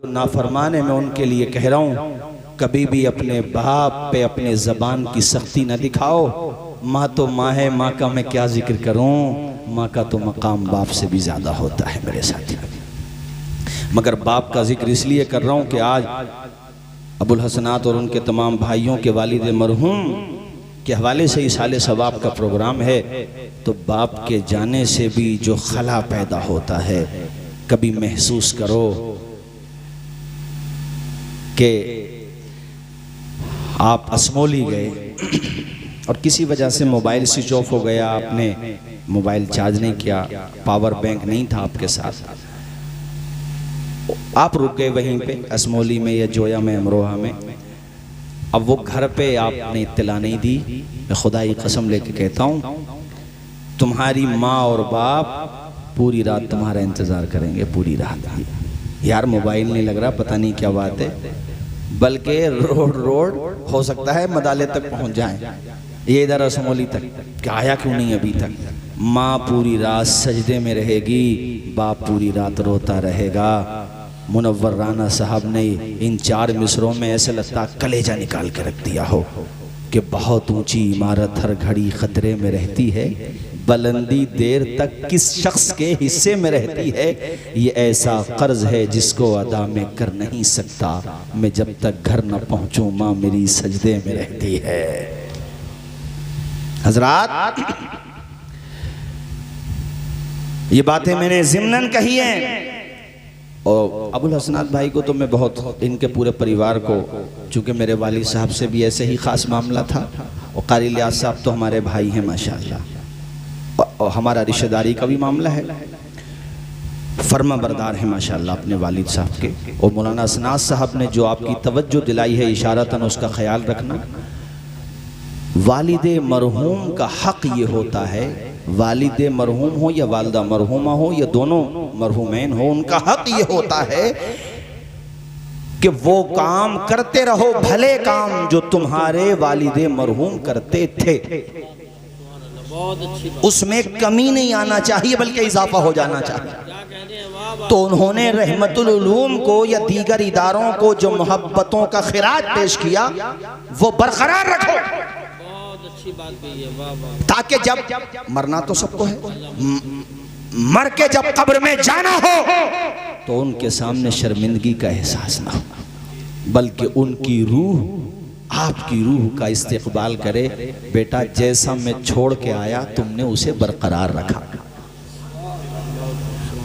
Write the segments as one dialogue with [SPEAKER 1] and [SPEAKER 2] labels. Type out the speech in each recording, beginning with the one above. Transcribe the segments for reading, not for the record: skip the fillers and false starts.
[SPEAKER 1] नाफरमाने मैं उनके लिए कह रहा हूँ, कभी भी अपने बाप पे अपने ज़बान की सख्ती न दिखाओ। माँ तो माँ है, माँ का मैं क्या जिक्र करूँ, माँ का तो मकाम बाप से भी ज़्यादा होता है मेरे साथी। मगर बाप का जिक्र इसलिए कर रहा हूँ कि आज अबुल हसनात और उनके तमाम भाइयों के वालिद मरहूम के हवाले से इसाले सवाब का प्रोग्राम है। तो बाप के जाने से भी जो खला पैदा होता है, कभी महसूस करो कि आप असमोली गए और किसी वजह से मोबाइल स्विच ऑफ हो गया, आपने मोबाइल चार्ज नहीं किया, पावर बैंक नहीं था आपके साथ, आप रुक गए वहीं पे असमोली में या जोया में, अमरोहा में। अब वो घर पे आपने इत्तला नहीं दी। मैं खुदा की कसम लेके कहता हूँ, तुम्हारी माँ और बाप पूरी रात तुम्हारा इंतज़ार करेंगे, पूरी रात। यार मोबाइल नहीं लग रहा, पता नहीं क्या बात है, बल्कि रोड हो सकता है मदाले तक पहुंच जाए, ये इधर असमोली तक, क्या आया क्यों नहीं अभी तक। माँ पूरी रात सजदे में रहेगी, बाप पूरी रात रोता रहेगा। मुनव्वर राना साहब ने इन 4 मिसरों में ऐसे लगता कलेजा निकाल के रख दिया हो कि बहुत ऊंची इमारत हर घड़ी खतरे में रहती है, बुलंदी देर तक किस शख्स के हिस्से में रहती है। ये ऐसा कर्ज है जिसको अदा में कर नहीं सकता, मैं जब तक घर न पहुंचूं माँ मेरी सजदे में रहती है। हजरात, ये बातें मैंने ज़िम्नन कही हैं। और अबुल हसनात भाई को तो मैं बहुत, इनके पूरे परिवार को, चूँकि मेरे वालिद साहब से भी ऐसे ही ख़ास मामला था, और कारी लियाज साहब तो हमारे भाई हैं माशाअल्लाह, और हमारा रिश्तेदारी का भी मामला है, फर्मा बरदार है माशाअल्लाह अपने वालिद साहब के। और मौलाना असनाद साहब ने जो आपकी तवज्जो दिलाई है इशारतन, उसका ख्याल रखना। वालिद मरहूम का हक़ ये होता है, वालिद मरहूम हो या वालदा मरहूमा हो या दोनों मरहूमैन हो, उनका हक़ ये होता है कि वो काम करते रहो, भले काम जो तुम्हारे वालिद मरहूम करते थे, उसमें कमी नहीं आना चाहिए बल्कि इजाफा हो जाना चाहिए। तो उन्होंने रहमतुल उलूम को या दीगर इदारों को जो मोहब्बतों का खिराज पेश किया वो बरकरार रखो, ताकि जब मरना तो सबको है, मर के जब कब्र में जाना हो तो उनके सामने शर्मिंदगी का एहसास ना हो, बल्कि उनकी रूह आपकी रूह का इस्तेकबाल करे। बेटा जैसा मैं छोड़ के आया तुमने उसे बरकरार रखा।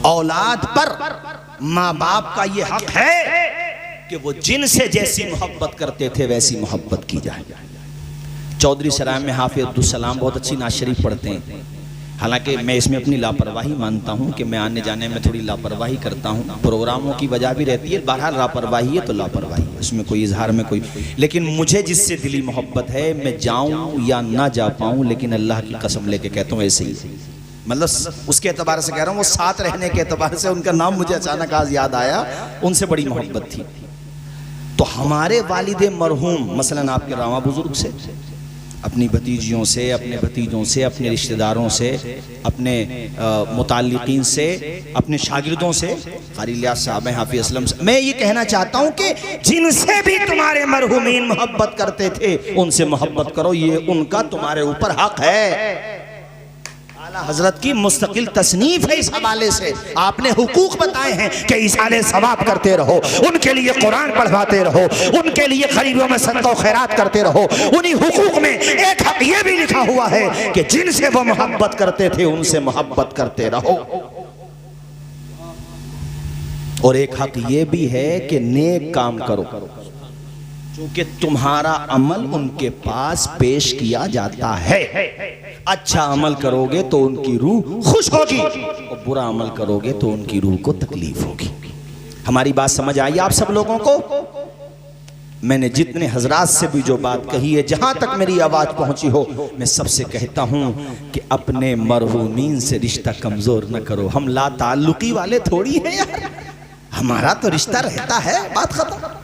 [SPEAKER 1] औलाद पर माँ बाप का ये हक है कि वो जिनसे जैसी मोहब्बत करते थे वैसी मोहब्बत की जाए। चौधरी सराय में हाफिज अब्दुल सलाम बहुत अच्छी नात शरीफ पढ़ते हैं। हालांकि मैं इसमें अपनी लापरवाही मानता हूं कि मैं आने जाने में थोड़ी लापरवाही करता हूं, प्रोग्रामों की वजह भी रहती है, बहरहाल लापरवाही है तो लापरवाही है, उसमें कोई इजहार में कोई, लेकिन मुझे जिससे दिली मोहब्बत है, मैं जाऊं या ना जा पाऊं, लेकिन अल्लाह की कसम लेके कहता हूँ ऐसे ही, मतलब उसके एतबार से कह रहा हूँ, वो साथ रहने के एतबार से उनका नाम मुझे अचानक आज याद आया, उनसे बड़ी मोहब्बत थी। तो हमारे वालिद मरहूम मसलन आपके रामा बुजुर्ग से, अपनी भतीजियों से, अपने भतीजों से, अपने रिश्तेदारों से, अपने मुताल्लिकीन से, अपने शागिर्दों से, कारी लियाज साहब हैं, हाफिज असलम से, मैं ये कहना चाहता हूँ कि जिनसे भी तुम्हारे मरहूमीन मोहब्बत करते थे उनसे मोहब्बत करो, ये उनका तुम्हारे ऊपर हक है। हजरत की मुस्तकिल तसनीफ है इस हवाले से, आपने हुकूक बताए हैं कि इसाले सवाब करते रहो, उनके लिए कुरान पढ़वाते रहो, उनके लिए गरीबों में सदका खैरात करते रहो। उन्हीं हुकूक में एक हक ये भी लिखा हुआ है कि जिनसे वो मोहब्बत करते थे उनसे मोहब्बत करते रहो, और एक हक ये भी है कि नेक काम करो, क्योंकि तुम्हारा अमल उनके पास पेश किया जाता है। अच्छा अमल करोगे तो उनकी रूह खुश होगी, और बुरा अमल करोगे तो उनकी रूह को तकलीफ होगी। हमारी बात समझ आई आप सब लोगों को? मैंने जितने हजरात से भी जो बात कही है, जहां तक मेरी आवाज पहुंची हो, मैं सबसे कहता हूं कि अपने मरहूमीन से रिश्ता कमजोर न करो। हम ला ताल्लुकी वाले थोड़ी हैं यार, हमारा तो रिश्ता रहता है, बात खत्म।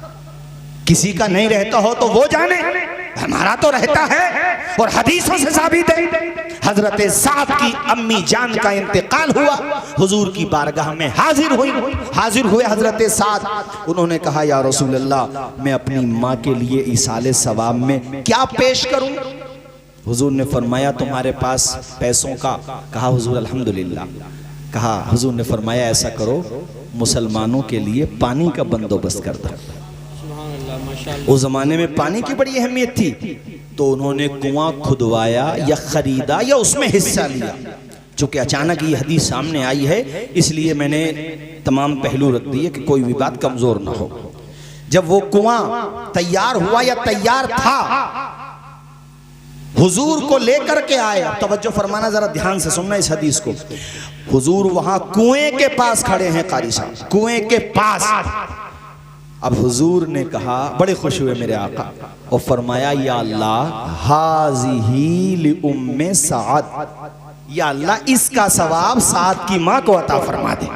[SPEAKER 1] किसी का नहीं रहता हो तो वो जाने, हमारा तो रहता है। और हदीसों से साबित है, हजरत साद की अम्मी जान का इंतकाल हुआ। हुजूर की बारगाह में हाजिर हुए हजरत साद। उन्होंने कहा या रसूल अल्लाह, मैं अपनी माँ के लिए इसाले सवाब में क्या पेश करूं? हुजूर ने फरमाया तुम्हारे पास पैसों का? कहा हुजूर अल्हम्दुलिल्लाह। कहा हुजूर ने फरमाया ऐसा करो, मुसलमानों के लिए पानी का बंदोबस्त कर दो। उस जमाने में पानी की बड़ी अहमियत थी, तो उन्होंने कुआं खुदवाया या खरीदा या उसमें हिस्सा लिया। चूंकि अचानक ये हदीस सामने आई है, इसलिए मैंने तमाम पहलू रख दिए कि कोई भी बात कमजोर ना हो। जब वो कुआं तैयार हुआ या तैयार था, हुजूर को लेकर के आए। अब तवज्जो फरमाना, जरा ध्यान से सुनना इस हदीस को। हुजूर वहां कुएं के पास खड़े हैं, कारी साहब कुएं के पास। अब हुजूर ने कहा, बड़े खुश हुए मेरे आका, और फरमाया या अल्लाह हाज़िही लि उम्मे साद, या अल्लाह इसका सवाब साद की मां को अता फरमा दे।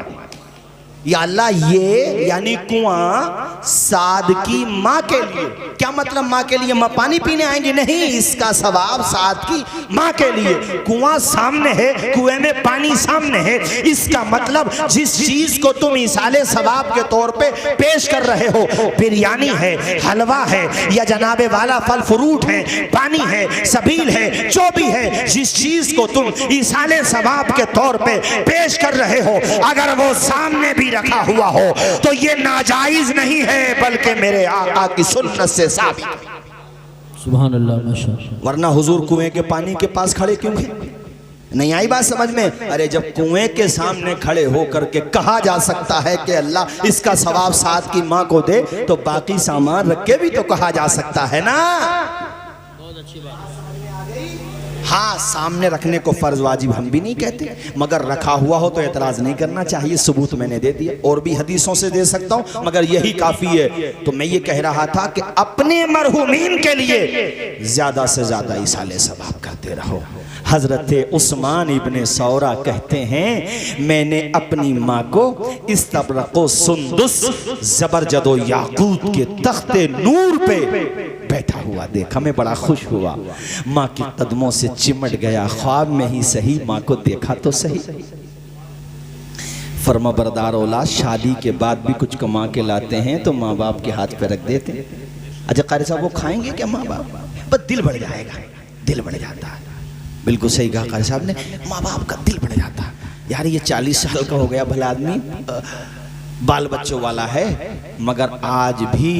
[SPEAKER 1] या अल्लाह ये यानी कुआं साद की माँ के लिए। क्या मतलब माँ के लिए? माँ पानी पीने आएंगी? नहीं, इसका सवाब साद की माँ के लिए। कुआं सामने है, कुएं में पानी सामने है। इसका मतलब जिस चीज को तुम इसाले सवाब के तौर पे पेश कर रहे हो, बिरयानी है, हलवा है, या जनाबे वाला फल फ्रूट है, पानी है, सबील है, जो भी है, जिस चीज को तुम इसाले सवाब के तौर पे पेश कर रहे हो, अगर वो सामने भी रखा हुआ हो तो ये नाजायज नहीं है, बल्कि मेरे आका की सुन्नत से साबित।
[SPEAKER 2] सुभान अल्लाह, माशाअल्लाह।
[SPEAKER 1] वरना हुजूर कुएं के पानी के पास खड़े क्यों थे? नहीं आई बात समझ में? अरे जब कुएं के सामने खड़े होकर के कहा जा सकता है कि अल्लाह इसका सवाब साद की माँ को दे, तो बाकी सामान रख के भी तो कहा जा सकता है ना।
[SPEAKER 2] बहुत अच्छी बात।
[SPEAKER 1] हाँ, सामने रखने को फर्ज वाजिब हम भी नहीं कहते, मगर रखा हुआ हो तो एतराज नहीं करना चाहिए। सबूत मैंने दे दिया, और भी हदीसों से दे सकता हूं, मगर यही काफी है। तो मैं ये कह रहा था कि अपने मरहूमीन के लिए ज्यादा से ज्यादा इसाले सवाब करते रहो। हजरत उस्मान इब्ने सौरा कहते हैं, मैंने अपनी माँ को इस्तबरक़ो सुंदुस ज़बरजदो याकूत के तख्ते नूर पे बैठा हुआ देखा। मैं बड़ा खुश हुआ, माँ के कदमों से चिमट गया। ख्वाब में ही सही, माँ को देखा तो सही। फर्मा बरदार औलाद शादी के बाद भी कुछ कमा के लाते हैं तो माँ बाप के हाथ पे रख देते हैं। अच्छा कारी साहब, वो खाएंगे क्या माँ बाप? बस दिल बढ़ जाएगा, दिल बढ़ जाता है। बिल्कुल सही कहा कारी साहब ने, माँ बाप का दिल बढ़ जाता है। यार ये 40 साल का हो गया, भला आदमी बाल बच्चों वाला है, मगर आज भी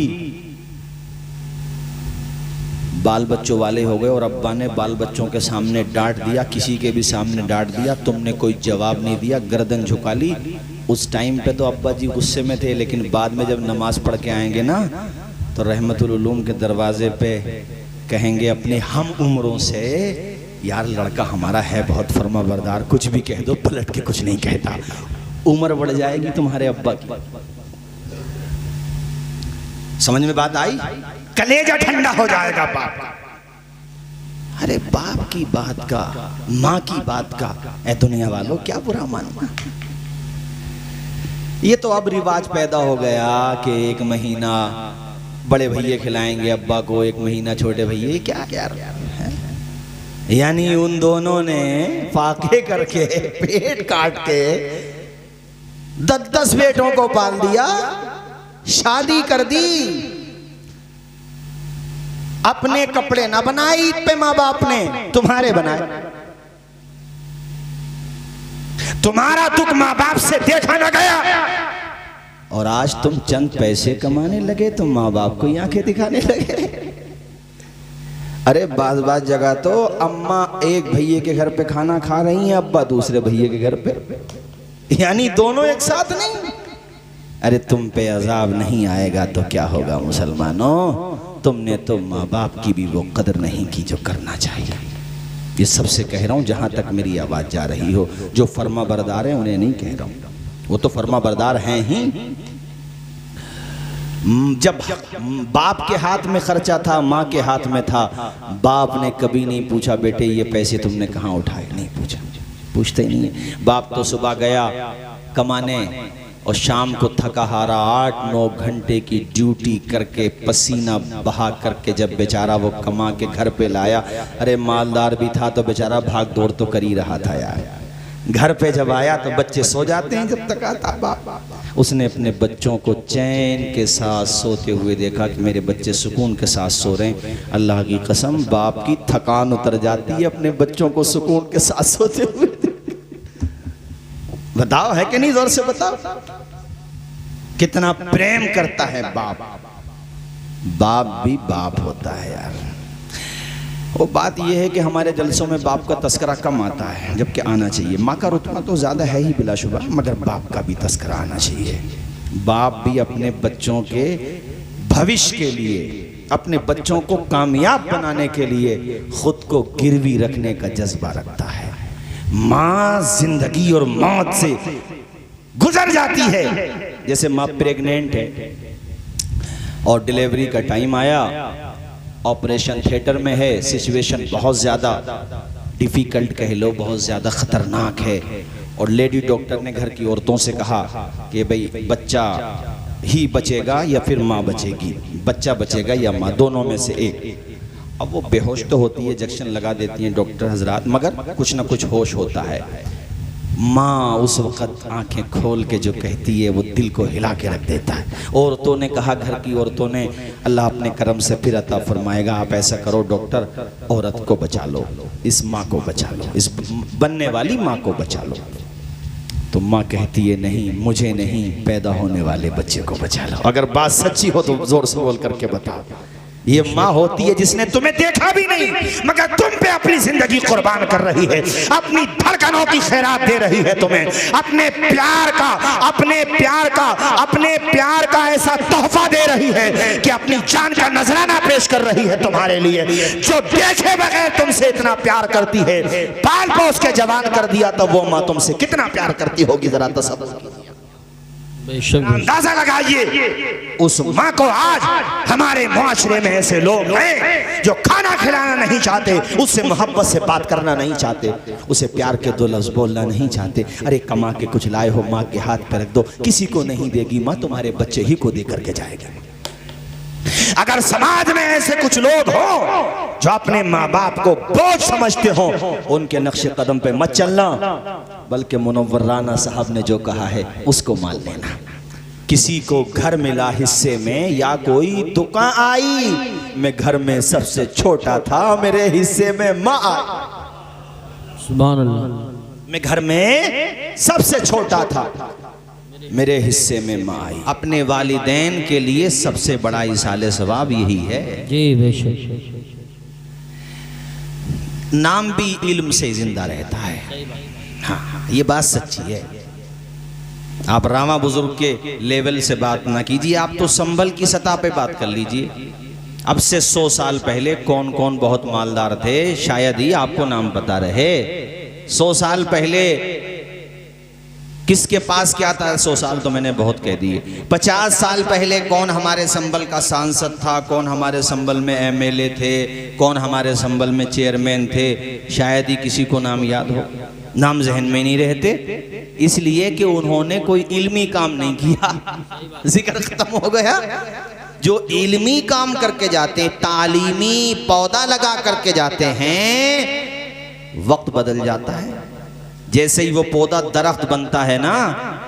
[SPEAKER 1] बाल बच्चों वाले हो गए। और अब्बा ने बाल बच्चों के सामने डांट दिया, किसी के भी सामने डांट दिया, तुमने कोई जवाब नहीं दिया, गर्दन झुका ली। उस टाइम पे तो अब्बा जी गुस्से में थे, लेकिन बाद में जब नमाज पढ़ के आएंगे ना, तो रहमतुल उलूम के दरवाजे पे कहेंगे अपने हम उम्रों से, यार लड़का हमारा है बहुत फर्मा बरदार, कुछ भी कह दो पलट के कुछ नहीं कहता। उम्र बढ़ जाएगी तुम्हारे अब्बा की। समझ में बात आई? कलेजा ठंडा हो जाएगा बाप का। अरे बाप की बात का, माँ की बात का ए दुनिया वालों क्या बुरा मानना। ये तो अब रिवाज पैदा हो गया कि 1 महीना बड़े भैया खिलाएंगे अब्बा को, 1 महीना छोटे भैया। क्या क्या है? यानी उन दोनों ने फाके करके पेट काट के 10-10 बेटों को पाल दिया, शादी कर दी। अपने कपड़े ना बनाए ईद पे माँ बाप ने, तुम्हारे बनाए। तुम्हारा दुख माँ बाप से देखा ना गया, और आज तुम चंद पैसे कमाने लगे तो माँ बाप को आंखें दिखाने लगे। अरे बाज जगह तो अम्मा एक भैये के घर पे खाना खा रही हैं, अब्बा दूसरे भैये के घर पे, यानी दोनों एक साथ नहीं। अरे तुम पे अजाब नहीं आएगा तो क्या होगा मुसलमानों? तुमने तो माँ बाप की भी वो कदर नहीं की जो करना चाहिए। ये सबसे कह रहा हूँ जहाँ तक मेरी आवाज़ जा रही हो। जो फर्मा बरदार हैं उन्हें नहीं कह रहा हूँ, वो तो फर्मा बरदार हैं ही। जब बाप के हाथ में खर्चा था, माँ के हाथ में था, बाप ने कभी नहीं पूछा बेटे ये पैसे तुमने कहाँ उठाए, नहीं पूछा, पूछते ही नहीं है। बाप तो सुबह गया कमाने, और शाम को थका हारा 8-9 घंटे की ड्यूटी करके पसीना बहा करके जब बेचारा वो कमा के घर पे लाया, अरे मालदार भी था तो बेचारा भाग दौड़ तो कर ही रहा था यार। घर पे जब आया तो बच्चे सो जाते हैं, जब तक आता बाप। उसने अपने बच्चों को चैन के साथ सोते हुए देखा कि मेरे बच्चे सुकून के साथ सो रहे हैं। अल्लाह की कसम, बाप की थकान उतर जाती है अपने बच्चों को सुकून के साथ सोते हुए। बताओ है कि नहीं, जोर से बताओ। कितना प्रेम करता है बाप। बाप भी बाप होता है यार। वो बात यह है कि हमारे जलसों में बाप का तस्करा कम आता है, जबकि आना चाहिए। माँ का रुतबा तो ज़्यादा है ही बिलाशुबा, मगर बाप का भी तस्करा आना चाहिए। बाप भी अपने बच्चों के भविष्य के लिए, अपने बच्चों को कामयाब बनाने के लिए खुद को गिरवी रखने का जज्बा रखता है। माँ जिंदगी और मौत से गुजर जाती है। जैसे माँ प्रेग्नेंट है और डिलीवरी का टाइम आया, ऑपरेशन थिएटर में है, सिचुएशन बहुत ज़्यादा डिफ़िकल्ट कह लो, बहुत ज़्यादा ख़तरनाक है। और लेडी डॉक्टर ने घर की औरतों से कहा कि भाई बच्चा ही बचेगा या फिर माँ बचेगी, बच्चा बचेगा या माँ, दोनों में से एक। अब वो बेहोश तो होती है, इंजेक्शन लगा देती हैं डॉक्टर हजरात, मगर कुछ ना कुछ होश होता है। माँ उस वक़्त आंखें खोल के जो कहती है वो दिल को हिला के रख देता है। औरतों ने कहा, घर की औरतों ने, अल्लाह अपने करम से फिर अता फरमाएगा, आप ऐसा करो डॉक्टर, औरत को बचा लो, इस माँ को बचा लो, इस बनने वाली माँ को बचा लो। तो माँ कहती है नहीं, मुझे नहीं, पैदा होने वाले बच्चे को बचा लो। अगर बात सच्ची हो तो जोर से बोल करके बताओ। ये माँ होती है जिसने तुम्हें देखा भी नहीं, मगर तुम पे अपनी जिंदगी कुर्बान कर रही है, अपनी धड़कनों की खैरात दे रही है तुम्हें, अपने प्यार का ऐसा तोहफा दे रही है कि अपनी जान का नजराना पेश कर रही है तुम्हारे लिए। जो देखे बगैर तुमसे इतना प्यार करती है, पाल पोस के जवान कर दिया, तो वो माँ तुमसे कितना प्यार करती होगी, जरा तसव्वुर कीजिए। अंदाजा लगाइए। उस माँ को आज हमारे मुआशरे में ऐसे लोग हैं जो खाना खिलाना नहीं चाहते, उससे मोहब्बत से बात करना नहीं चाहते, उसे प्यार के 2 लफ्ज बोलना नहीं चाहते। अरे कमा के कुछ लाए हो, माँ के हाथ पे रख दो, किसी को नहीं देगी माँ, तुम्हारे बच्चे ही को दे करके जाएगा। अगर समाज में ऐसे कुछ लोग हो जो अपने माँ बाप को बोझ समझते हो, उनके नक्शे कदम पे मत चलना, बल्कि मुनव्वर राना साहब ने जो कहा है उसको मान लेना। किसी को घर मिला हिस्से में या कोई दुकान आई, मैं घर में सबसे छोटा था, मेरे हिस्से में माँ आई।
[SPEAKER 2] सुभान अल्लाह।
[SPEAKER 1] मैं घर में सबसे छोटा था, मेरे हिस्से में माँ आई। अपने वालिदैन के लिए सबसे बड़ा इसाले सवाब यही है।
[SPEAKER 2] जी बेशक।
[SPEAKER 1] नाम भी इल्म से जिंदा रहता है। हाँ, ये बात सच्ची है। आप रामा बुजुर्ग के लेवल से बात ना कीजिए, आप तो संभल की सतह पे बात कर लीजिए। अब से 100 साल पहले कौन कौन बहुत मालदार थे, शायद ही आपको नाम पता रहे। 100 साल पहले किसके पास क्या था? 100 साल तो मैंने बहुत कह दिए। 50 साल पहले कौन हमारे संभल का सांसद था, कौन हमारे संभल में एमएलए थे, कौन हमारे संभल में चेयरमैन थे, शायद ही किसी को नाम याद हो। नाम जहन में नहीं रहते, इसलिए कि उन्होंने कोई इल्मी काम नहीं किया। जिक्र खत्म हो गया। जो इल्मी काम करके जाते हैं, तालीमी पौधा लगा करके जाते हैं, वक्त बदल जाता है। जैसे ही वो पौधा दरख्त बनता है ना,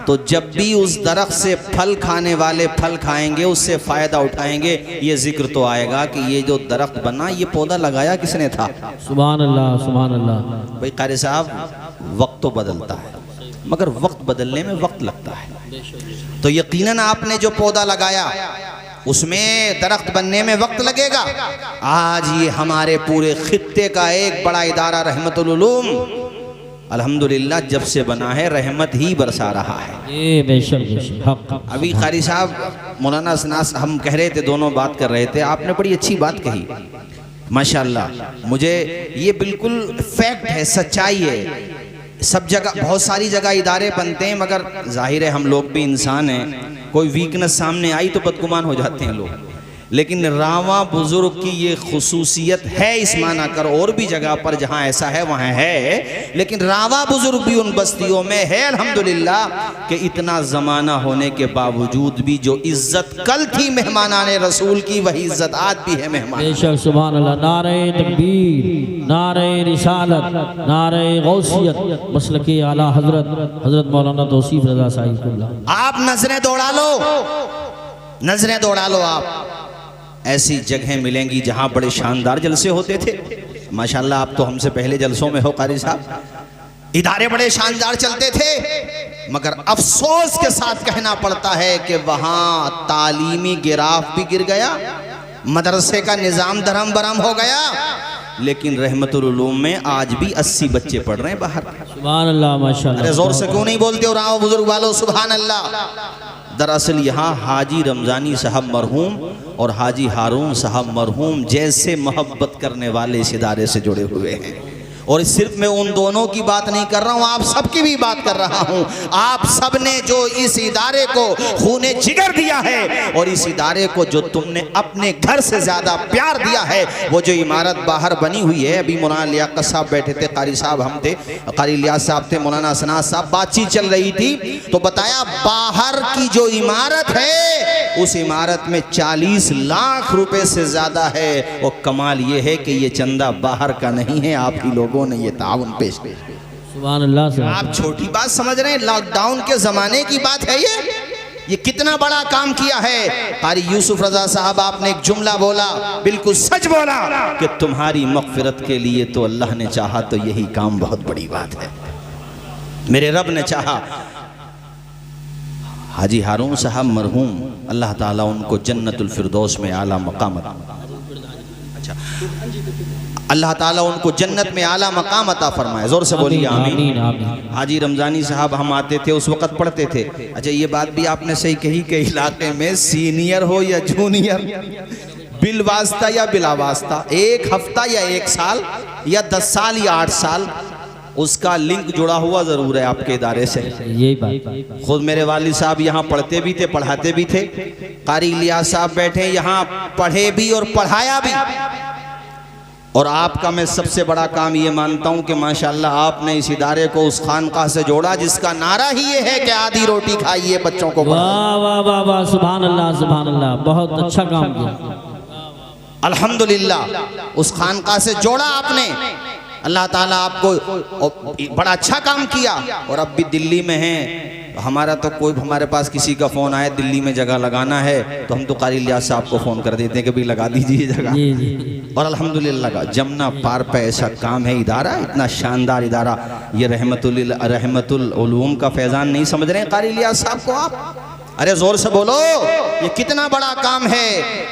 [SPEAKER 1] तो जब भी उस दरख्त से फल खाने वाले फल खाएंगे, उससे फायदा उठाएंगे, ये जिक्र तो आएगा कि ये जो दरख्त बना, ये पौधा लगाया किसने था।
[SPEAKER 2] सुभान अल्लाह, सुभान अल्लाह।
[SPEAKER 1] भाई कारी साहब, वक्त तो बदलता है, मगर वक्त बदलने में वक्त लगता है। तो यकीनन आपने जो पौधा लगाया उसमें दरख्त बनने में वक्त लगेगा। आज ये हमारे पूरे खित्ते का एक बड़ा इदारा रहमतुल उलूम अल्हम्दुलिल्लाह जब से बना है, रहमत ही बरसा रहा है।
[SPEAKER 2] ये बेशक बेशक।
[SPEAKER 1] अभी कारी साहब, मौलाना सनास, हम कह रहे थे, दोनों बात कर रहे थे, आपने बड़ी अच्छी बात कही माशाल्लाह। मुझे ये बिल्कुल फैक्ट है, सच्चाई है। सब जगह, बहुत सारी जगह इदारे बनते हैं, मगर जाहिर है हम लोग भी इंसान हैं, कोई वीकनेस सामने आई तो बदगुमान हो जाते हैं लोग। लेकिन रावा बुजुर्ग की ये खुसूसियत है इस माना कर, और भी जगह पर जहाँ ऐसा है वहाँ है, लेकिन रावा बुजुर्ग भी उन बस्तियों में है अल्हम्दुलिल्लाह कि इतना ज़माना होने के बावजूद भी जो इज्जत कल थी मेहमानाने रसूल की, वही इज्जत आज भी है मेहमान।
[SPEAKER 2] बेशक सुभान अल्लाह। नारे तकबीर, नारे रिसालत, नारे गौसियत, मसलके आला हजरत मौलाना तौसीफ रज़ा साहिब।
[SPEAKER 1] आप नजरें दौड़ा लो, नजरें दौड़ा लो, आप ऐसी जगह मिलेंगी जहां बड़े शानदार जलसे होते थे। माशाल्लाह आप तो हमसे पहले जलसों में हो कारी साहब, इदारे बड़े शानदार चलते थे, मगर अफसोस के साथ कहना पड़ता है कि वहां तालीमी गिराफ भी गिर गया, मदरसे का निज़ाम धर्म बरम हो गया, लेकिन रहमतुल उलूम में आज भी 80 बच्चे पढ़ रहे हैं बाहर।
[SPEAKER 2] सुभान अल्लाह माशाल्लाह।
[SPEAKER 1] अरे जोर से क्यों नहीं बोलते हो राव बुजुर्ग वालों, सुभान अल्लाह। दरअसल यहाँ हाजी रमज़ानी साहब मरहूम और हाजी हारून साहब मरहूम जैसे मोहब्बत करने वाले इस इदारे से जुड़े हुए हैं, और सिर्फ मैं उन दोनों की बात नहीं कर रहा हूँ, आप सबकी भी बात कर रहा हूँ। आप सब ने जो इस इदारे को खूने जिगर दिया है, और इस इदारे को जो तुमने अपने घर से ज़्यादा प्यार दिया है, वो जो इमारत बाहर बनी हुई है, अभी मौलाना लियाकत साहब बैठे थे, कारी साहब हम थे, कारी लियाज साहब थे, मौलाना सनाज साहब, बातचीत चल रही थी तो बताया बाहर की जो इमारत है उस इमारत में 40 लाख रुपए से ज़्यादा है, और कमाल ये है कि ये चंदा बाहर का नहीं है, आप ही लोगों ने ये ताउन पेश किया।
[SPEAKER 2] सुभान अल्लाह।
[SPEAKER 1] आप छोटी बात समझ रहे हैं, लॉकडाउन के ज़माने की बात है ये कितना बड़ा काम किया है। कारी यूसुफ रजा साहब आपने एक जुमला बोला, बिल्कुल सच बोला कि तुम्हारी मग़फ़िरत के लिए तो अल्लाह ने चाहा तो यही काम बहुत बड़ी बात है। मेरे रब ने चाहा। हाजी हारून साहब मरहूम, अल्लाह ताला उनको जन्नतुल फिरदौस में आला मकाम, अच्छा अल्लाह ताला उनको जन्नत में आला मकाम अता फरमाए। जोर से बोलिए आमीन। हाजी रमज़ानी साहब हम आते थे उस वक़्त पढ़ते थे। अच्छा ये बात भी आपने सही कही कि इलाके में सीनियर हो या जूनियर, बिल वास्ता या बिला वास्ता, 1 हफ्ता या 1 साल या 10 साल या 8 साल, उसका लिंक जुड़ा हुआ ज़रूर है आपके इदारे से।
[SPEAKER 2] यही बात।
[SPEAKER 1] खुद मेरे वालिद साहब यहाँ पढ़ते भी थे, पढ़ाते भी थे। कारी लियाज साहब बैठे यहाँ, पढ़े भी और पढ़ाया भी। और आपका मैं सबसे बड़ा काम ये मानता हूँ कि माशाल्लाह आपने इस इदारे को उस खानकाह से जोड़ा जिसका नारा ही ये है कि आधी रोटी खाइए बच्चों को।
[SPEAKER 2] वाह वाह वाह वाह, सुभान अल्लाह सुभान अल्लाह, बहुत अच्छा काम किया
[SPEAKER 1] अल्हम्दुलिल्लाह। उस खानकाह से जोड़ा आपने, अल्लाह ताला आपको बड़ा अच्छा काम किया। और अब भी दिल्ली में हैं, हमारा तो कोई हमारे पास किसी का फ़ोन आए दिल्ली में जगह लगाना है तो हम तो कारी लियाज साहब को फ़ोन कर देते हैं कि भाई लगा दीजिए जगह।
[SPEAKER 2] जी जी।
[SPEAKER 1] और अल्हम्दुलिल्लाह लगा। जमुना पार पे ऐसा काम है, इदारा इतना शानदार इदारा, ये रहमतुल उलूम का फैज़ान नहीं समझ रहे हैं कारी लियाज साहब को आप? अरे जोर से बोलो, ये कितना बड़ा काम है।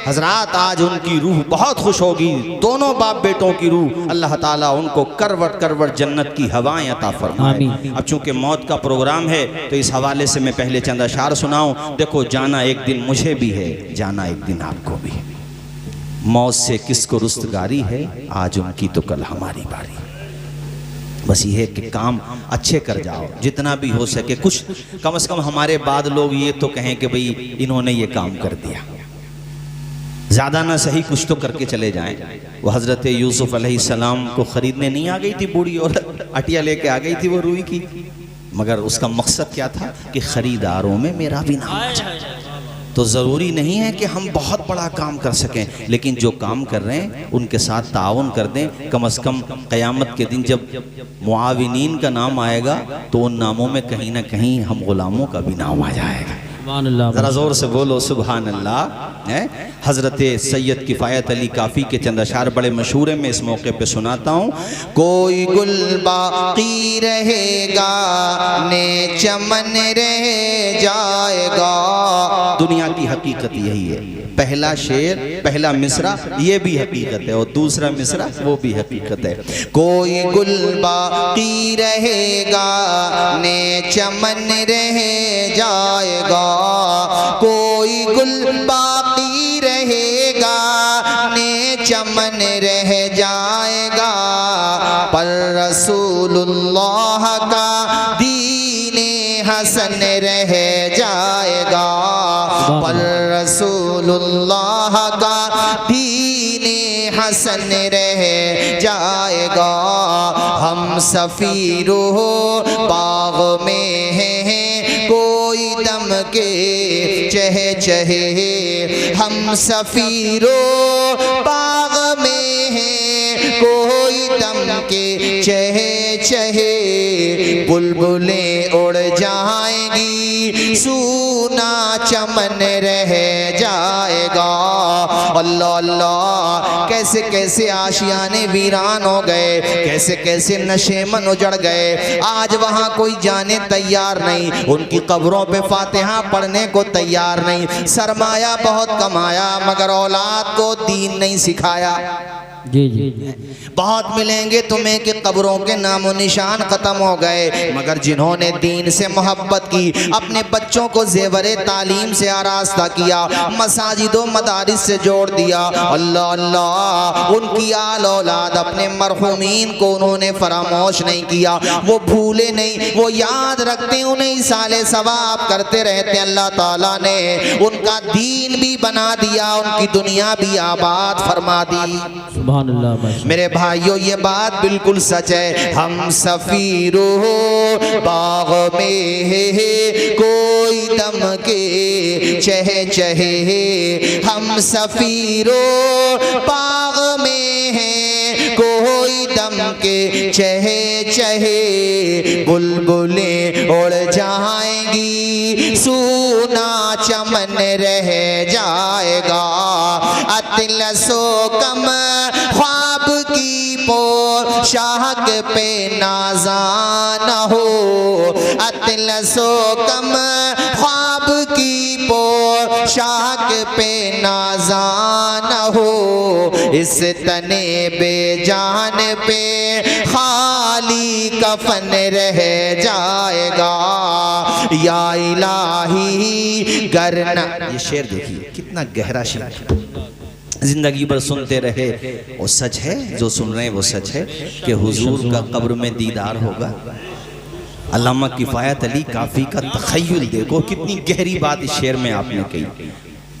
[SPEAKER 1] हजरात आज उनकी रूह बहुत खुश होगी, दोनों बाप बेटों की रूह, अल्लाह ताला उनको करवट करवट जन्नत की हवाएं अता फरमाए। अब चूंकि मौत का प्रोग्राम है तो इस हवाले से मैं पहले चंद अशार सुनाऊं। देखो, जाना एक दिन मुझे भी है, जाना एक दिन आपको भी है। मौत से किसको रुस्तगारी है, आज उनकी तो कल हमारी बारी। बस ये है कि काम अच्छे कर जाओ, जितना भी हो सके। कुछ कम से कम हमारे बाद लोग ये तो कहें कि भाई इन्होंने ये काम कर दिया, ज़्यादा ना सही कुछ तो करके चले जाएं। वो हज़रत यूसुफ अलैहिस्सलाम को ख़रीदने नहीं आ गई थी बूढ़ी औरत, अटिया लेके आ गई थी वो रूई की, मगर उसका मकसद क्या था कि ख़रीदारों में मेरा भी नाम आ जाए। तो ज़रूरी नहीं है कि हम बहुत बड़ा काम कर सकें, लेकिन जो काम कर रहे हैं उनके साथ ताउन कर दें। कम से कम क़यामत के दिन जब मुआविनीन का नाम आएगा तो उन नामों में कहीं ना कहीं हम ग़ुलामों का भी नाम आ जाएगा। ज़रा ज़ोर से बोलो सुभान अल्लाह। हज़रत सैयद किफ़ायत अली काफ़ी के चंद अशार बड़े मशहूर हैं, मैं इस मौके पे सुनाता हूँ। कोई गुल बाकी रहेगा ने चमन रह जाएगा। दुनिया की हकीकत यही है। पहला शेर, पहला मिसरा ये भी हकीकत है, और दूसरा मिसरा वो भी हकीकत है। कोई गुल बाकी रहेगा ने चमन रह जाएगा, कोई गुल बाकी रहेगा ने चमन रह जाएगा, पर रसूलुल्लाह का दीन हसन रह जाएगा,
[SPEAKER 3] पर रसूलुल्लाह का दीने हसन रह जाएगा। हम सफीरो बाग में हैं कोई दम के चहे चहे, हम सफीरो बाग में हैं कोई दम के चहे चहे, बुलबुलें उड़ जाएंगी सूना चमन रह जाएगा। अल्लाह अल्लाह, कैसे कैसे आशियाने वीरान हो गए, कैसे कैसे नशेमन उजड़ गए। आज वहाँ कोई जाने तैयार नहीं, उनकी कब्रों पे फातिहा पढ़ने को तैयार नहीं। सरमाया बहुत कमाया मगर औलाद को दीन नहीं सिखाया।
[SPEAKER 2] जी जी
[SPEAKER 3] बहुत मिलेंगे तुम्हें कि कब्रों के नामो निशान खत्म हो गए, मगर जिन्होंने दीन से मोहब्बत की, अपने बच्चों को जेवरे तालीम से आरास्ता किया, मसाजिदों मदारिस से जोड़ दिया, अल्लाह अल्लाह, उनकी आल औलाद अपने मरहूमीन को उन्होंने फरामोश नहीं किया। वो भूले नहीं, वो याद रखते, उन्हें साले सवाब करते रहते। अल्लाह ताला ने उनका दीन भी बना दिया, उनकी दुनिया भी आबाद फरमा दी। मेरे भाइयों, ये बात बिल्कुल सच है। हम सफीरो बाग में है कोई दम के चहे चहे, हम सफीरो बाग में है कोई दम के चहे चहे, बुलबुलें उड़ जाएंगी सूना चमन रह जाएगा। अतलसो कम ख्वाब की पोशाक पे नाज़ान हो, अतलसो कम ख्वाब की पोशाक पे नाज़ान हो, इस तने बेजान पे खाली कफन रह जाएगा। या इलाही करना, ये शेर देखिए कितना गहरा शेर। जिंदगी भर सुनते रहे, वो सच है, जो सुन रहे हैं वो सच है कि हुजूर का कब्र में दीदार होगा। अल्लामा किफ़ायत अली काफ़ी का तख़य्युल देखो, कितनी गहरी बात इस शेर में आपने कही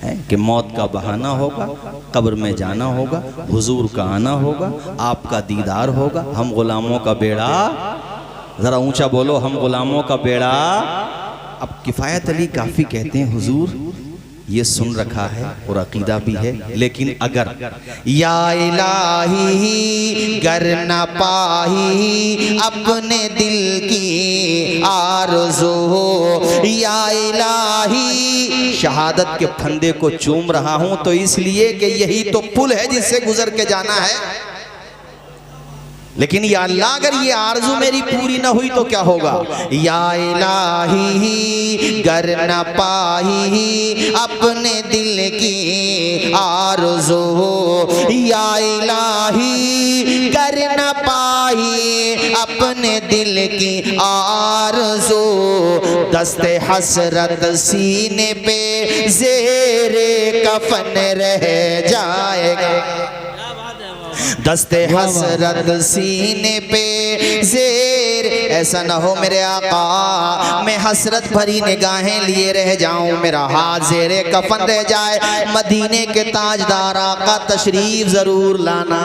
[SPEAKER 3] है कि मौत का बहाना होगा, कब्र में जाना होगा, हुजूर का आना होगा, आपका दीदार होगा। हम गुलामों का बेड़ा, ज़रा ऊंचा बोलो, हम गुलामों का बेड़ा। अब किफ़ायत अली काफ़ी कहते हैं हुजूर ये सुन रखा है और अकीदा भी है, लेकिन अगर या इलाही गर न पाही अपने दिल की आरज़ू, या इलाही शहादत के फंदे को चूम रहा हूं तो इसलिए कि यही तो पुल है जिससे गुजर के जाना है। लेकिन या अल्लाह, अगर ये आरज़ू मेरी पूरी ना हुई तो क्या होगा। या इलाही गर न पाही अपने दिल की आरज़ू, या इलाही गर न पाही अपने दिल की आरज़ू, दस्ते हसरत सीने पे ज़ेरे कफन रह जाएगा। दस्ते हसरत सीने पे ज़ेर, ऐसा न हो मेरे आका मैं हसरत भरी निगाहें लिए रह जाऊं, मेरा हाथ ज़ेरे कफन रह जाए। मदीने के ताजदार आका तशरीफ ज़रूर लाना।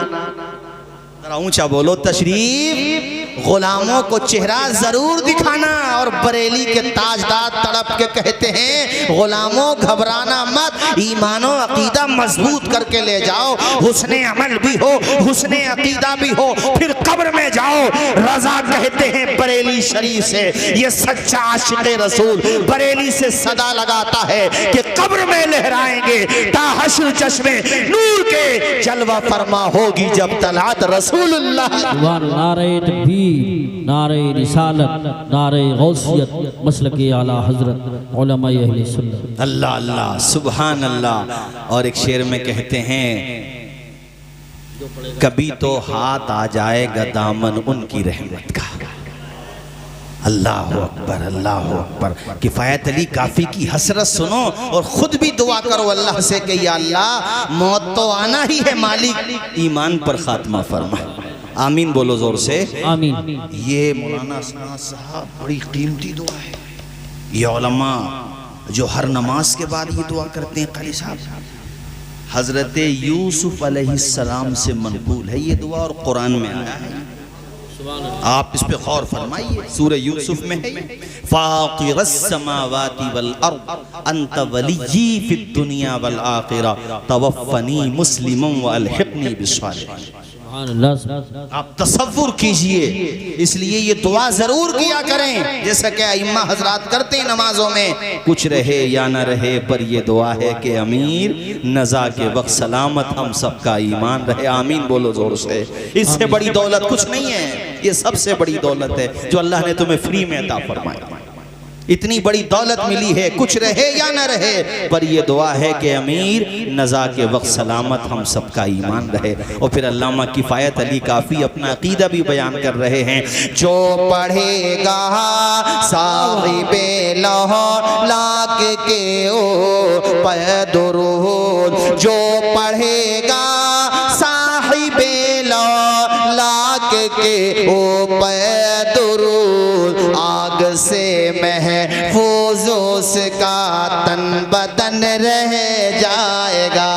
[SPEAKER 3] जरा ऊंचा बोलो, तशरीफ गुलामों को चेहरा जरूर दिखाना। और बरेली के ताजदार तड़प के कहते हैं गुलामों घबराना मत, ईमानो अकीदा मजबूत करके ले जाओ, हुस्ने अमल भी हो, हुस्ने अकीदा भी हो, फिर कब्र में जाओ। रजा कहते हैं बरेली शरीफ से, ये सच्चा आशिक़े रसूल बरेली से सदा लगाता है कि कब्र में लहराएंगे ता हश्र चश्मे नूर के जलवा फरमा होगी जब तलात रसूलुल्लाह।
[SPEAKER 2] नारे तकबीर, नारे रिसालत, नारे गौसियत, मसलके आला हजरत उलमाए अहले सुन्नत।
[SPEAKER 1] अल्लाह अल्लाह, सुभान अल्लाह। और एक शेर में कहते हैं कभी तो हाथ आ जाएगा दामन उनकी रहमत का। अल्लाह अकबर, अल्लाह अकबर। किफ़ायत अली काफ़ी की हसरत सुनो और ख़ुद भी दुआ करो अल्लाह से कि या अल्लाह मौत तो आना ही है मालिक, ईमान पर ख़ात्मा फरमा। आमीन बोलो ज़ोर से, आमीन। ये मौलाना असनाद साहब बड़ी कीमती दुआ है। ये उलमा जो हर नमाज के बाद ये दुआ करते हैं कारी साहब, हजरत यूसुफ अलैहिस्सलाम से मनकूल है ये दुआ और कुरान में आया है। आप इस पे गौर फरमाइए, सूरह यूसुफ में है, फातिरस समावाति वल अर्द अंत वलिय्यी फिद दुनिया वल आखिरा तवफ़्फ़नी मुस्लिमन व अलहिक़नी बिस्सालिहीन। आप तसव्वुर कीजिए, इसलिए ये दुआ जरूर किया करें जैसा कि अइम्मा हजरात करते हैं नमाजों में, कुछ रहे या न रहे पर ये दुआ है कि अमीर नज़ा के वक्त सलामत हम सबका ईमान रहे। आमीन बोलो जोर से। इससे बड़ी दौलत कुछ नहीं है, ये सबसे बड़ी दौलत है जो अल्लाह ने तुम्हें फ्री में अता फरमाया। इतनी बड़ी दौलत मिली है, कुछ रहे या न रहे पर ये दुआ है कि अमीर नज़ा के वक्त सलामत हम सबका ईमान रहे। और फिर अल्लामा किफ़ायत अली काफ़ी अपना अकीदा भी बयान कर रहे हैं,
[SPEAKER 3] जो पढ़ेगा साहिबे लाहौर लाक के ओ दुरूद, जो पढ़ेगा साहिबे लाहौर लाक के ओ दुरूद, आग से महफूज उसका तन बदन रह जाएगा।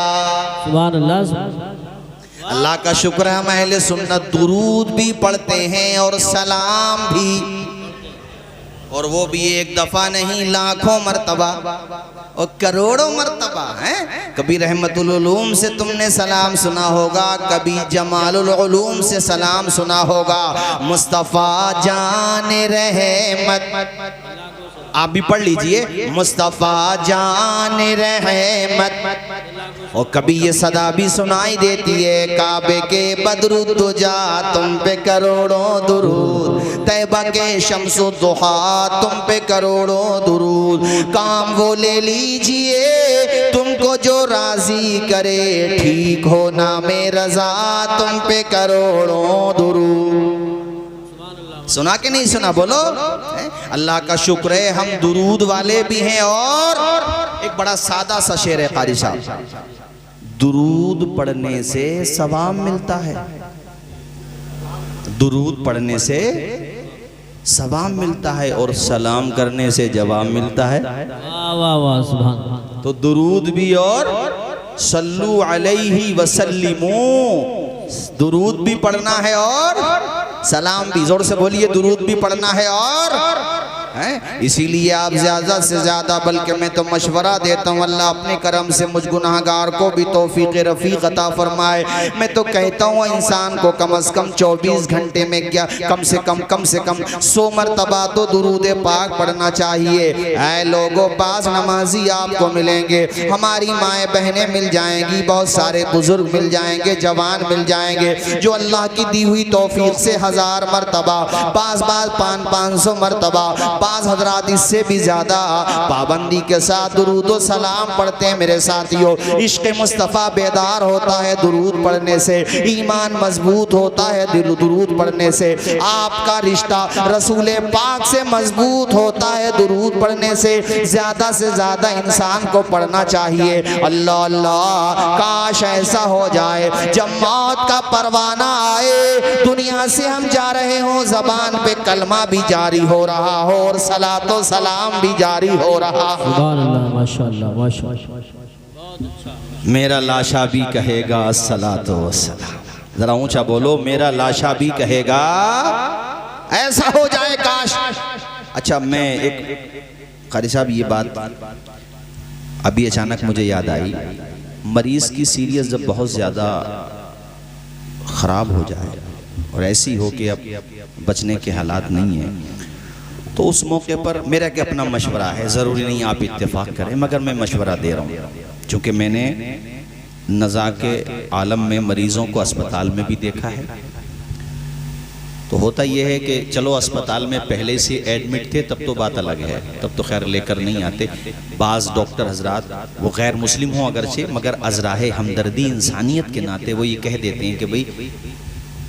[SPEAKER 2] सुभान अल्लाह।
[SPEAKER 3] अल्लाह का शुक्र है हम अहले सुन्नत दुरूद भी पढ़ते हैं और सलाम भी, और वो भी एक दफा नहीं लाखों मर्तबा और करोड़ों मर्तबा है। कभी रहमतुल उलूम से तुमने सलाम सुना होगा, कभी जमालुल उलूम से सलाम सुना होगा। मुस्तफ़ा जान रहमत, आप भी पढ़ लीजिए, मुस्तफ़ा जान रहमत। और कभी ये सदा भी सुनाई देती है, काबे के बदरु तुजा तुम पे करोड़ों दुरूद, तैबा के शम्सु दुहा तुम पे करोड़ों दुरूद, काम वो ले लीजिए तुमको जो राजी करे, ठीक हो नामे रजा तुम पे करोड़ों दुरूद। सुना कि नहीं सुना बोलो? अल्लाह का शुक्र है हम दुरूद वाले भी हैं। और एक बड़ा सादा सा शेर है कारी साहब, दुरूद पढ़ने से सवाब मिलता है, दुरूद पढ़ने से सवाब मिलता है और सलाम करने से जवाब मिलता है।
[SPEAKER 2] वाह वाह वाह सुभान।
[SPEAKER 1] तो दुरूद भी और सल्लू अलैहि वसल्लिमू, दुरूद भी पढ़ना है और सलाम भी। जोर से बोलिए, दुरूद भी पढ़ना है और इसीलिए आप ज़्यादा से ज़्यादा, बल्कि मैं तो मशवरा देता हूँ, अल्लाह अपने करम से मुझ गुनाहगार को भी तौफीक रफ़ीक अता फरमाए। मैं तो कहता हूँ इंसान को कम से कम 24 घंटे में क्या कम से कम 100 मरतबा तो दुरूद पाक पढ़ना चाहिए। ऐ लोगों, बाज़ नमाजी आपको मिलेंगे, हमारी माएँ बहनें मिल जाएंगी, बहुत सारे बुजुर्ग मिल जाएंगे, जवान मिल जाएंगे, जो अल्लाह की दी हुई तौफीक से 1000 मरतबा, बाज़ 500 मरतबा, बाज़ हजरात इससे भी ज़्यादा पाबंदी के साथ दुरूद व सलाम पढ़ते हैं। मेरे साथियों, इश्क़ मुस्तफ़ा बेदार होता है दुरूद पढ़ने से, ईमान मजबूत होता है दुरूद पढ़ने से, आपका रिश्ता रसूल पाक से मजबूत होता है दुरूद पढ़ने से। ज़्यादा से ज़्यादा इंसान को पढ़ना चाहिए। अल्लाह अल्लाह, काश ऐसा हो जाए जब मौत का परवाना आए, दुनिया से हम जा रहे हों, ज़बान पे कलमा भी जारी हो रहा हो और सलातो सलाम भी जारी हो रहा।
[SPEAKER 2] सुभान अल्लाह, माशाअल्लाह माशाअल्लाह।
[SPEAKER 1] मेरा लाशा भी कहेगा अस्सलातो वस्सलाम, जरा ऊंचा बोलो, मेरा लाशा भी कहेगा, ऐसा हो जाए काश। अच्छा, मैं एक कारी साहब ये बात अभी अचानक मुझे याद आई, मरीज़ की सीरियस जब बहुत ज़्यादा ख़राब हो जाए और ऐसी हो कि अब बचने के हालात नहीं हैं, तो उस मौके पर मेरा क्या अपना मशवरा है, ज़रूरी नहीं आप इत्तेफाक करें, मगर मैं मशवरा दे रहा हूँ, चूँकि मैंने नज़ा के आलम में मरीज़ों को अस्पताल में भी देखा है। तो होता यह है कि चलो अस्पताल में पहले से एडमिट थे तब तो बात अलग है, तब तो खैर लेकर नहीं आते। बाज़ डॉक्टर हजरात वो गैर मुस्लिम हों अगरचे, मगर अज़राए हमदर्दी इंसानियत के नाते वो ये कह देते हैं कि भाई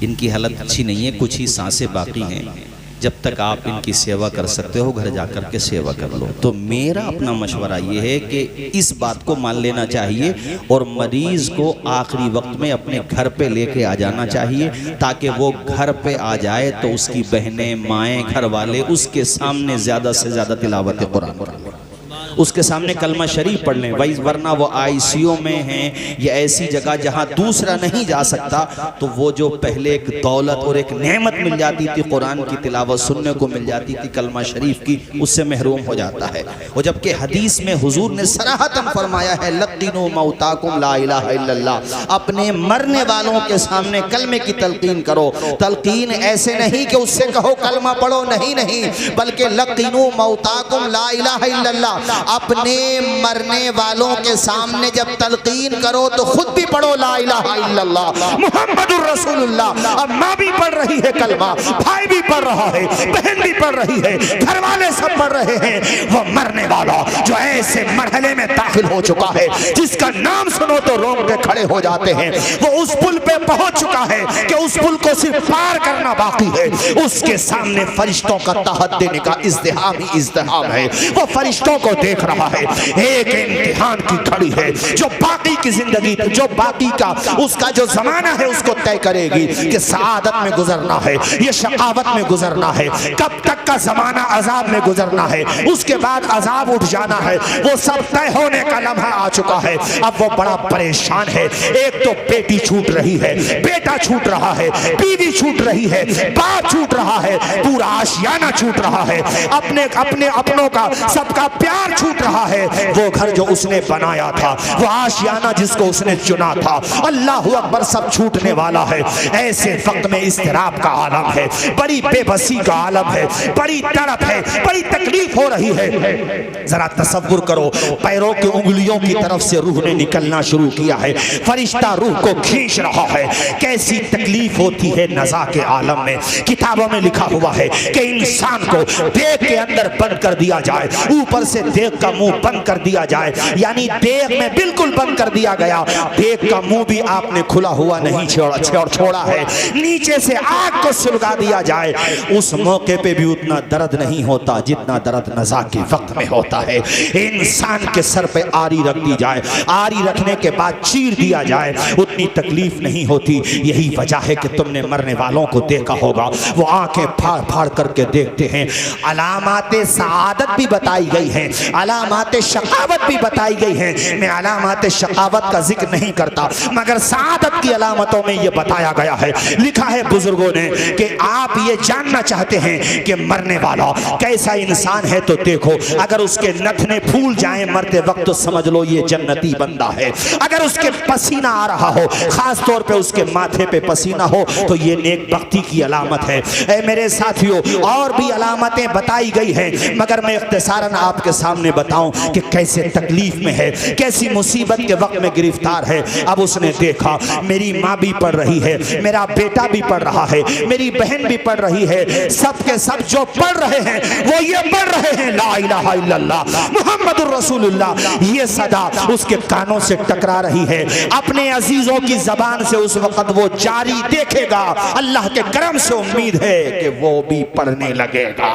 [SPEAKER 1] इनकी हालत अच्छी नहीं है, कुछ ही सांसें बाकी हैं, जब तक आप इनकी सेवा कर सकते हो घर जाकर के सेवा कर लो। तो मेरा अपना मशवरा ये है कि इस बात को मान लेना चाहिए और मरीज़ को आखिरी वक्त में अपने घर पे लेके आ जाना चाहिए, ताकि वो घर पे आ जाए तो उसकी बहनें, माएँ, घर वाले उसके सामने ज़्यादा से ज़्यादा तिलावत कुरान करें। उसके सामने कलमा शरीफ पढ़ लें, वरना वो आईसीयू में हैं या ऐसी जगह जहां दूसरा नहीं जा सकता, तो वो जो पहले एक दौलत और एक नेमत मिल जाती थी, कुरान की तिलावत सुनने को मिल जाती थी कलमा शरीफ की, उससे महरूम हो जाता है। और जबकि हदीस में हुजूर ने सराहतन फरमाया है, लक़िनू मौताकुम ला इलाहा इल्लल्लाह, अपने मरने वालों के सामने कलमे की तलकीन करो। तलकीन ऐसे नहीं कि उससे कहो कलमा पढ़ो, नहीं नहीं, बल्कि लक़िनू मौताकुम ला इलाहा इल्लल्लाह, अपने मरने वालों के सामने जब तलकीन करो तो खुद भी पढ़ो ला इलाहा इल्लल्लाह मुहम्मदुर रसूलुल्लाह। अब माँ भी पढ़ रही है कलमा, भाई भी पढ़ रहा है, बहन भी पढ़ रही है, घर वाले सब पढ़ रहे हैं। वो मरने वाला जो ऐसे मरहले में दाखिल हो चुका है, जिसका नाम सुनो तो रोंगटे खड़े हो जाते हैं, वो उस पुल पे पहुंच चुका है कि उस पुल को सिर्फ पार करना बाकी है। उसके सामने फरिश्तों का तहत देने का इज़्तिहाम ही इज़्तिहाम है। वो फरिश्तों को देख रहा है, एक इम्तिहान की घड़ी है जो बाकी की जिंदगी, जो बाकी का उसका जो जमाना है उसको तय करेगी कि सआदत में गुजरना है, ये शकावत में गुजरना है, कब तक का जमाना अजाब में गुजरना है, उसके बाद अजाब उठ जाना है, वो सब तय होने का लम्हा आ चुका है। अब वो बड़ा परेशान है। एक तो बेटी छूट रही है, बेटा छूट रहा है, बीवी छूट रही है, बाप छूट रहा है, पूरा आशियाना छूट रहा है, अपने अपने अपनों का सबका प्यार छूट रहा है। वो घर जो उसने बनाया था, वो आशियाना जिसको उसने चुना था, अल्लाह अकबर, सब छूटने वाला है। ऐसे वक्त में इस्तिराब का आलम है, बड़ी बेबसी का आलम है, बड़ी तड़प है, बड़ी तकलीफ हो रही है। जरा तसव्वुर करो, पैरों की उंगलियों की तरफ से रूह ने निकलना शुरू किया है, फरिश्ता रूह को खींच रहा है। कैसी तकलीफ होती है नज़ा के आलम में। किताबों में लिखा हुआ है कि इंसान को देह के अंदर बंद कर दिया जाए, ऊपर से देह का मुंह बंद कर दिया जाए, यानी देह में बिल्कुल बंद कर दिया गया, देह का मुंह भी आपने खुला हुआ नहीं छोड़ा है, नीचे से आग को सुलगा दिया जाए। उस मौके पे भी उतना दर्द नहीं होता जितना दर्द नज़ा के वक्त में होता है। इंसान के सर पे आरी रख दी जाए, आरी रखने के बाद चीर दिया जाए, उतनी तकलीफ नहीं होती। यही वजह है कि तुमने मरने वालों को देखा होगा, वो आंखें फाड़ फाड़ करके देखते हैं। अलामाते सआदत भी बताई गई हैं, अलामाते शकावत भी बताई गई हैं। मैं अलामाते शकावत का जिक्र नहीं करता, मगर सआदत की अलामतों में यह बताया गया है। लिखा है बुजुर्गों ने कि आप ये जानना चाहते हैं कि मरने वाला कैसा इंसान है तो देखो, अगर उसके नथने फूल जाएं मरते वक्त तो समझ लो ये जन्नती बंदा है। अगर उसके पसीना आ रहा हो, खास तौर पे उसके माथे पे पसीना हो, तो ये नेक बख्ती की अलामत है। ऐ मेरे साथियों, और भी अलामतें बताई गई हैं, मगर मैं इख्तिसारन आपके सामने बताऊं कि कैसे तकलीफ में है, कैसी मुसीबत के वक्त में गिरफ्तार है। अब उसने देखा मेरी माँ भी पढ़ रही है, मेरा बेटा भी पढ़ रहा है, मेरी बहन भी पढ़ रही है, सब के सब जो पढ़ रहे हैं वो ये पढ़ रहे हैं ला इलाहा इल्लल्लाह मुहम्मदुर रसूलुल्लाह। ये सदा उसके कानों से टकरा रही है, अपने अजीजों की जबान से उस वक्त वो जारी देखेगा। अल्लाह के करम से उम्मीद है कि वो भी पढ़ने लगेगा।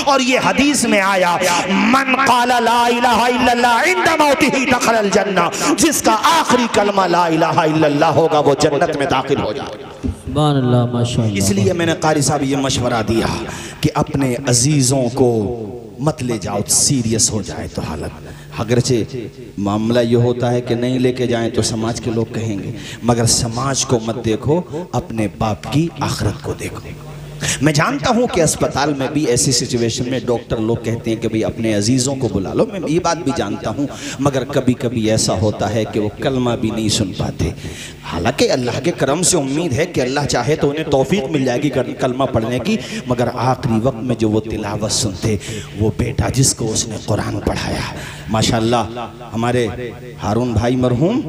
[SPEAKER 1] और ये हदीस में आया, मन क़ाला ला इलाहा इल्लल्लाह इंदा मौतिही दखलल जन्नह, जिसका आखिरी कलमा ला इलाहा इल्लल्लाह होगा वो जन्नत में दाखिल हो जाएगा। इसलिए मैंने कारी साहब ये मशवरा दिया कि अपने अजीजों को मत ले जाओ, सीरियस हो जाए तो हालत। अगरचे मामला ये होता है कि नहीं लेके जाएं तो समाज के लोग कहेंगे, मगर समाज को मत देखो, अपने बाप की आखिरत को देखो। मैं जानता हूं कि अस्पताल में भी ऐसी सिचुएशन में डॉक्टर लोग कहते हैं कि भाई अपने अजीज़ों को बुला लो, मैं ये बात भी जानता हूं, मगर कभी कभी ऐसा होता है कि वो कलमा भी नहीं सुन पाते। हालांकि अल्लाह के करम से उम्मीद है कि अल्लाह चाहे तो उन्हें तौफीक मिल जाएगी कलमा पढ़ने की, मगर आखिरी वक्त में जो वो तिलावत सुनते, वो बेटा जिसको उसने कुरान पढ़ाया, माशाअल्लाह हमारे हारून भाई मरहूम,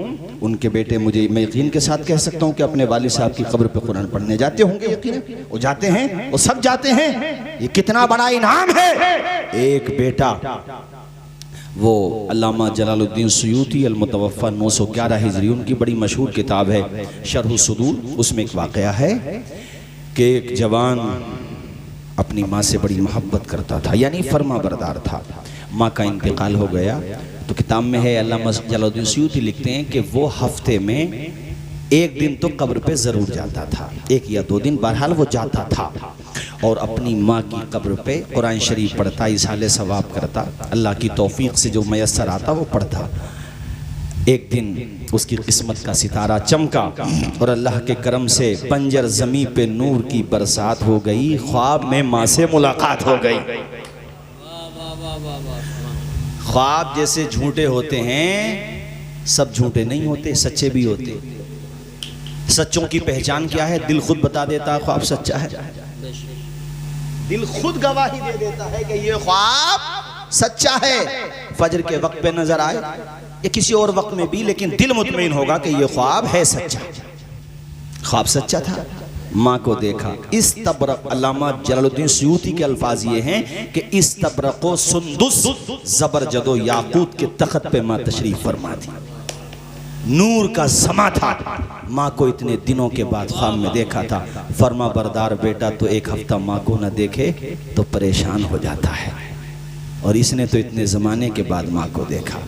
[SPEAKER 1] उनके बेटे, मुझे मैं यकीन के साथ कह सकता हूँ कि अपने वालिद साहब की कब्र पे कुरान पढ़ने जाते होंगे, यकीन वो जाते हैं, वो सब जाते हैं। ये कितना बड़ा इनाम है। एक बेटा वो अल्लामा जलालुद्दीन सुयूती अल-मुतवफ़्फ़ा 911 हिजरी, उनकी बड़ी मशहूर किताब है शरह सुदूर, उसमें एक वाक़या है कि एक जवान अपनी माँ से बड़ी मोहब्बत करता था, यानी फर्मा बरदार था। माँ का इंतकाल हो गया तो किताब में है, अल्लामा जलालुद्दीन सुयूती लिखते हैं कि वो हफ्ते में एक दिन तो कब्र पे ज़रूर जाता था, एक या दो दिन, बहरहाल वो जाता था। और अपनी माँ की कब्र पे कुरान शरीफ पढ़ता, इज़हाले सवाब करता, अल्लाह की तौफीक से जो मयस्सर आता वो पढ़ता। एक दिन उसकी किस्मत का सितारा चमका और अल्लाह के करम से बंजर ज़मीं पे नूर की बरसात हो गई। ख्वाब में माँ से मुलाकात हो गई। ख्वाब जैसे झूठे होते हैं, सब झूठे नहीं होते, सच्चे भी होते। सच्चों की पहचान क्या है? दिल खुद बता देता है ख्वाब सच्चा है। दिल खुद गवाही दे देता है कि ये ख्वाब सच्चा है। फजर के वक्त पे नजर आए या किसी और वक्त में भी, लेकिन दिल मुतमईन होगा कि ये ख्वाब है सच्चा। ख्वाब सच्चा था। माँ को देखा। इस तबरक, अल्लामा जलालुद्दीन सुयूती के अल्फाज ये हैं कि इस तबरक को सुंदुस जबरजदो याकूत के तख्त पे माँ तशरीफ फरमा थी। नूर का समा था। माँ को इतने दिनों के बाद ख्वाब में देखा था। फरमा बरदार बेटा तो एक हफ्ता माँ को न देखे तो परेशान हो जाता है, और इसने तो इतने ज़माने के बाद माँ को देखा।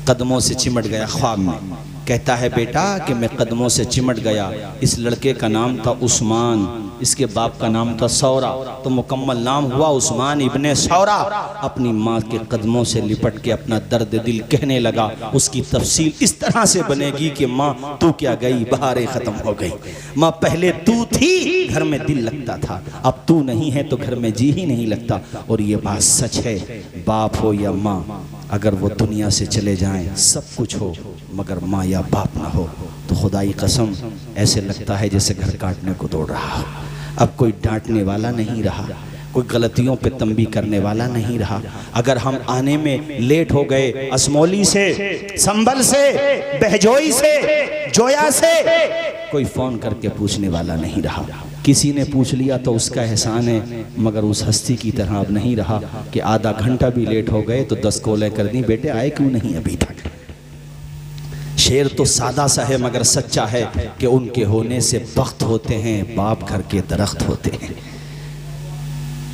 [SPEAKER 1] कदमों से चिमट गया ख्वाब में। कहता है बेटा कि मैं कदमों से चिमट गया। इस लड़के का नाम था उस्मान, इसके बाप का नाम था सौरा, तो मुकम्मल नाम हुआ उस्मान इब्ने सौरा। अपनी माँ के कदमों से लिपट के अपना दर्द दिल कहने लगा। उसकी तफसील इस तरह से बनेगी कि माँ तू क्या गई, बहारें ख़त्म हो गई। माँ पहले तू थी, घर में दिल लगता था, अब तू नहीं है तो घर में जी ही नहीं लगता। और ये बात सच है, बाप हो या माँ, अगर वो दुनिया से चले जाएं, सब कुछ हो, मगर माँ या बाप ना हो तो खुदाई कसम ऐसे लगता है जैसे घर काटने को दौड़ रहा हो। अब कोई डांटने वाला नहीं रहा, कोई गलतियों पे तंबी करने वाला नहीं रहा। अगर हम आने में लेट हो गए, असमौली से, संभल से, बहजोई से, जोया से, कोई फ़ोन करके पूछने वाला नहीं रहा। किसी ने पूछ लिया तो उसका एहसान है, मगर उस हस्ती की तरह अब नहीं रहा कि आधा घंटा भी लेट हो गए तो 10 कॉलें कर दी, बेटे आए क्यों नहीं अभी तक। शेर तो सादा सा है मगर सच्चा है कि उनके होने से बख्त होते हैं, बाप घर के दरख्त होते हैं।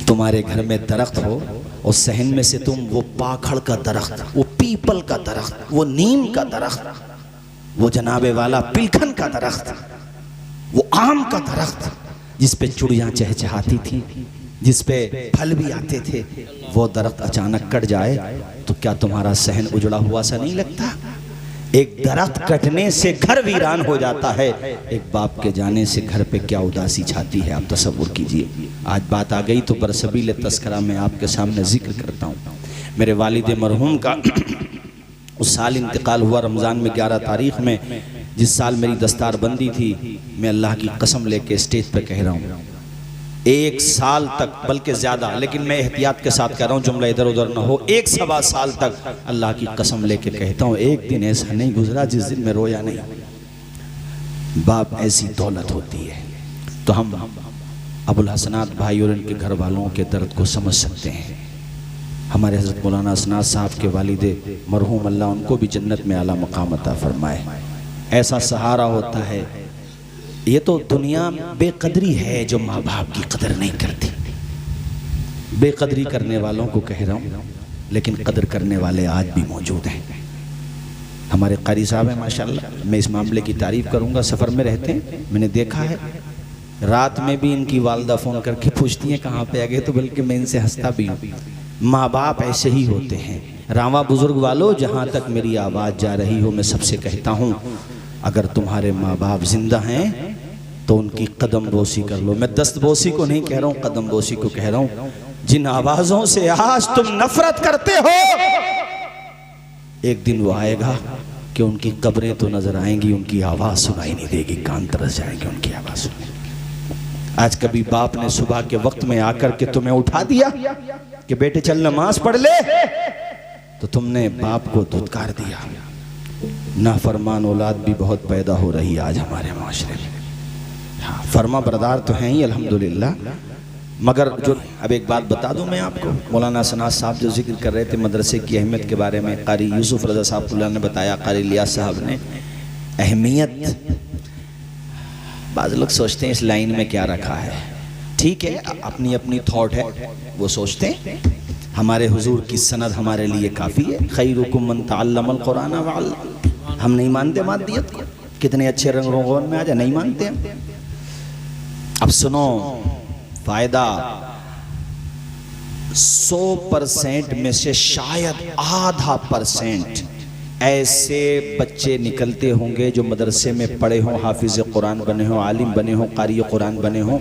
[SPEAKER 1] तुम्हारे घर में दरख्त हो और सहन में से तुम वो पाखड़ का दरख्त, वो पीपल का दरख्त, वो नीम का दरख्त, वो जनाबे वाला पिलखन का दरख्त, वो आम का दरख्त जिस पे चिड़ियाँ चहचहाती थी, जिस पे फल भी आते थे, वो दरख्त अचानक कट जाए तो क्या तुम्हारा सहन उजड़ा हुआ सा नहीं लगता? एक दरख्त कटने से घर वीरान हो जाता है, एक बाप के जाने से घर पे क्या उदासी छाती है, आप तसव्वुर कीजिए। आज बात आ गई तो बरसबील तस्करा में आपके सामने जिक्र करता हूँ। मेरे वालिद मरहूम का उस साल इंतकाल हुआ, रमज़ान में 11 तारीख़ में, जिस साल मेरी दस्तार बंदी थी। मैं अल्लाह की कसम लेके स्टेज पे कह रहा हूँ, 1 साल तक, बल्कि ज़्यादा, लेकिन मैं एहतियात के साथ कह रहा हूँ जुमला इधर उधर ना हो, 1 सवा साल तक अल्लाह की कसम लेके कहता हूँ, एक दिन ऐसा नहीं गुजरा जिस दिन मैं रोया नहीं। बाप ऐसी दौलत होती है। तो हम अबुल हसनात भाई और इनके घर वालों के दर्द को समझ सकते हैं। हमारे हज़रत मौलाना असनाद साहब के वालिदे मरहूम, अल्लाह उनको भी जन्नत में आला मकाम अता फरमाए। ऐसा सहारा होता है। ये तो दुनिया बेकदरी है जो माँ बाप की कदर नहीं करती। बेकदरी करने वालों को कह रहा हूँ, लेकिन कदर करने वाले आज भी मौजूद हैं। हमारे कारी साहब हैं माशाल्लाह, मैं इस मामले की तारीफ़ करूँगा। सफ़र में रहते हैं, मैंने देखा है, रात में भी इनकी वालदा फ़ोन करके पूछती हैं कहाँ पे आ गए, तो बल्कि मैं इनसे हंसता भी हूँ। माँ बाप ऐसे ही होते हैं। रावा बुज़ुर्ग वालों, जहाँ तक मेरी आवाज़ जा रही हो, मैं सबसे कहता हूँ, अगर तुम्हारे माँ बाप जिंदा हैं तो उनकी कदम बोसी कर लो। मैं दस्त बोसी को नहीं कह रहा हूँ, कदम बोसी को कह रहा हूँ। जिन आवाज़ों से आज तुम नफरत करते हो, एक दिन वो आएगा कि उनकी कब्रें तो नजर आएंगी, उनकी आवाज़ सुनाई नहीं देगी, कान तरस जाएंगे उनकी आवाज़ सुनाई। आज कभी बाप ने सुबह के वक्त में आकर के तुम्हें उठा दिया कि बेटे चल नमाज पढ़ ले, तो तुमने बाप को धुतकार दिया। नाफरमान औलाद भी बहुत पैदा हो रही है आज हमारे माशरे में। हाँ, फरमा बरदार तो हैं ही अल्हम्दुलिल्लाह, मगर जो, अब एक बात बता दूं मैं आपको, मौलाना सनाद साहब जो जिक्र कर रहे थे मदरसे की अहमियत के बारे में, कारी यूसुफ रज़ा साहब ने बताया, कारी इलियास साहब ने अहमियत। बाज़ लोग सोचते हैं इस लाइन में क्या रखा है, ठीक है, अपनी अपनी थॉट है, वो सोचते हैं। हमारे हुजूर की सनद हमारे लिए काफ़ी है, खैरुकुम मन तअल्लमल कुरान व अल्लम। हम नहीं मानते मादियत को, कितने अच्छे रंग रोगन में आ जाए, नहीं मानते हम। अब सुनो, फायदा 100% में से शायद आधा % ऐसे बच्चे निकलते होंगे जो मदरसे में पढ़े हों, हाफिज कुरान बने हों, आलिम बने हों, कारी कुरान बने हों।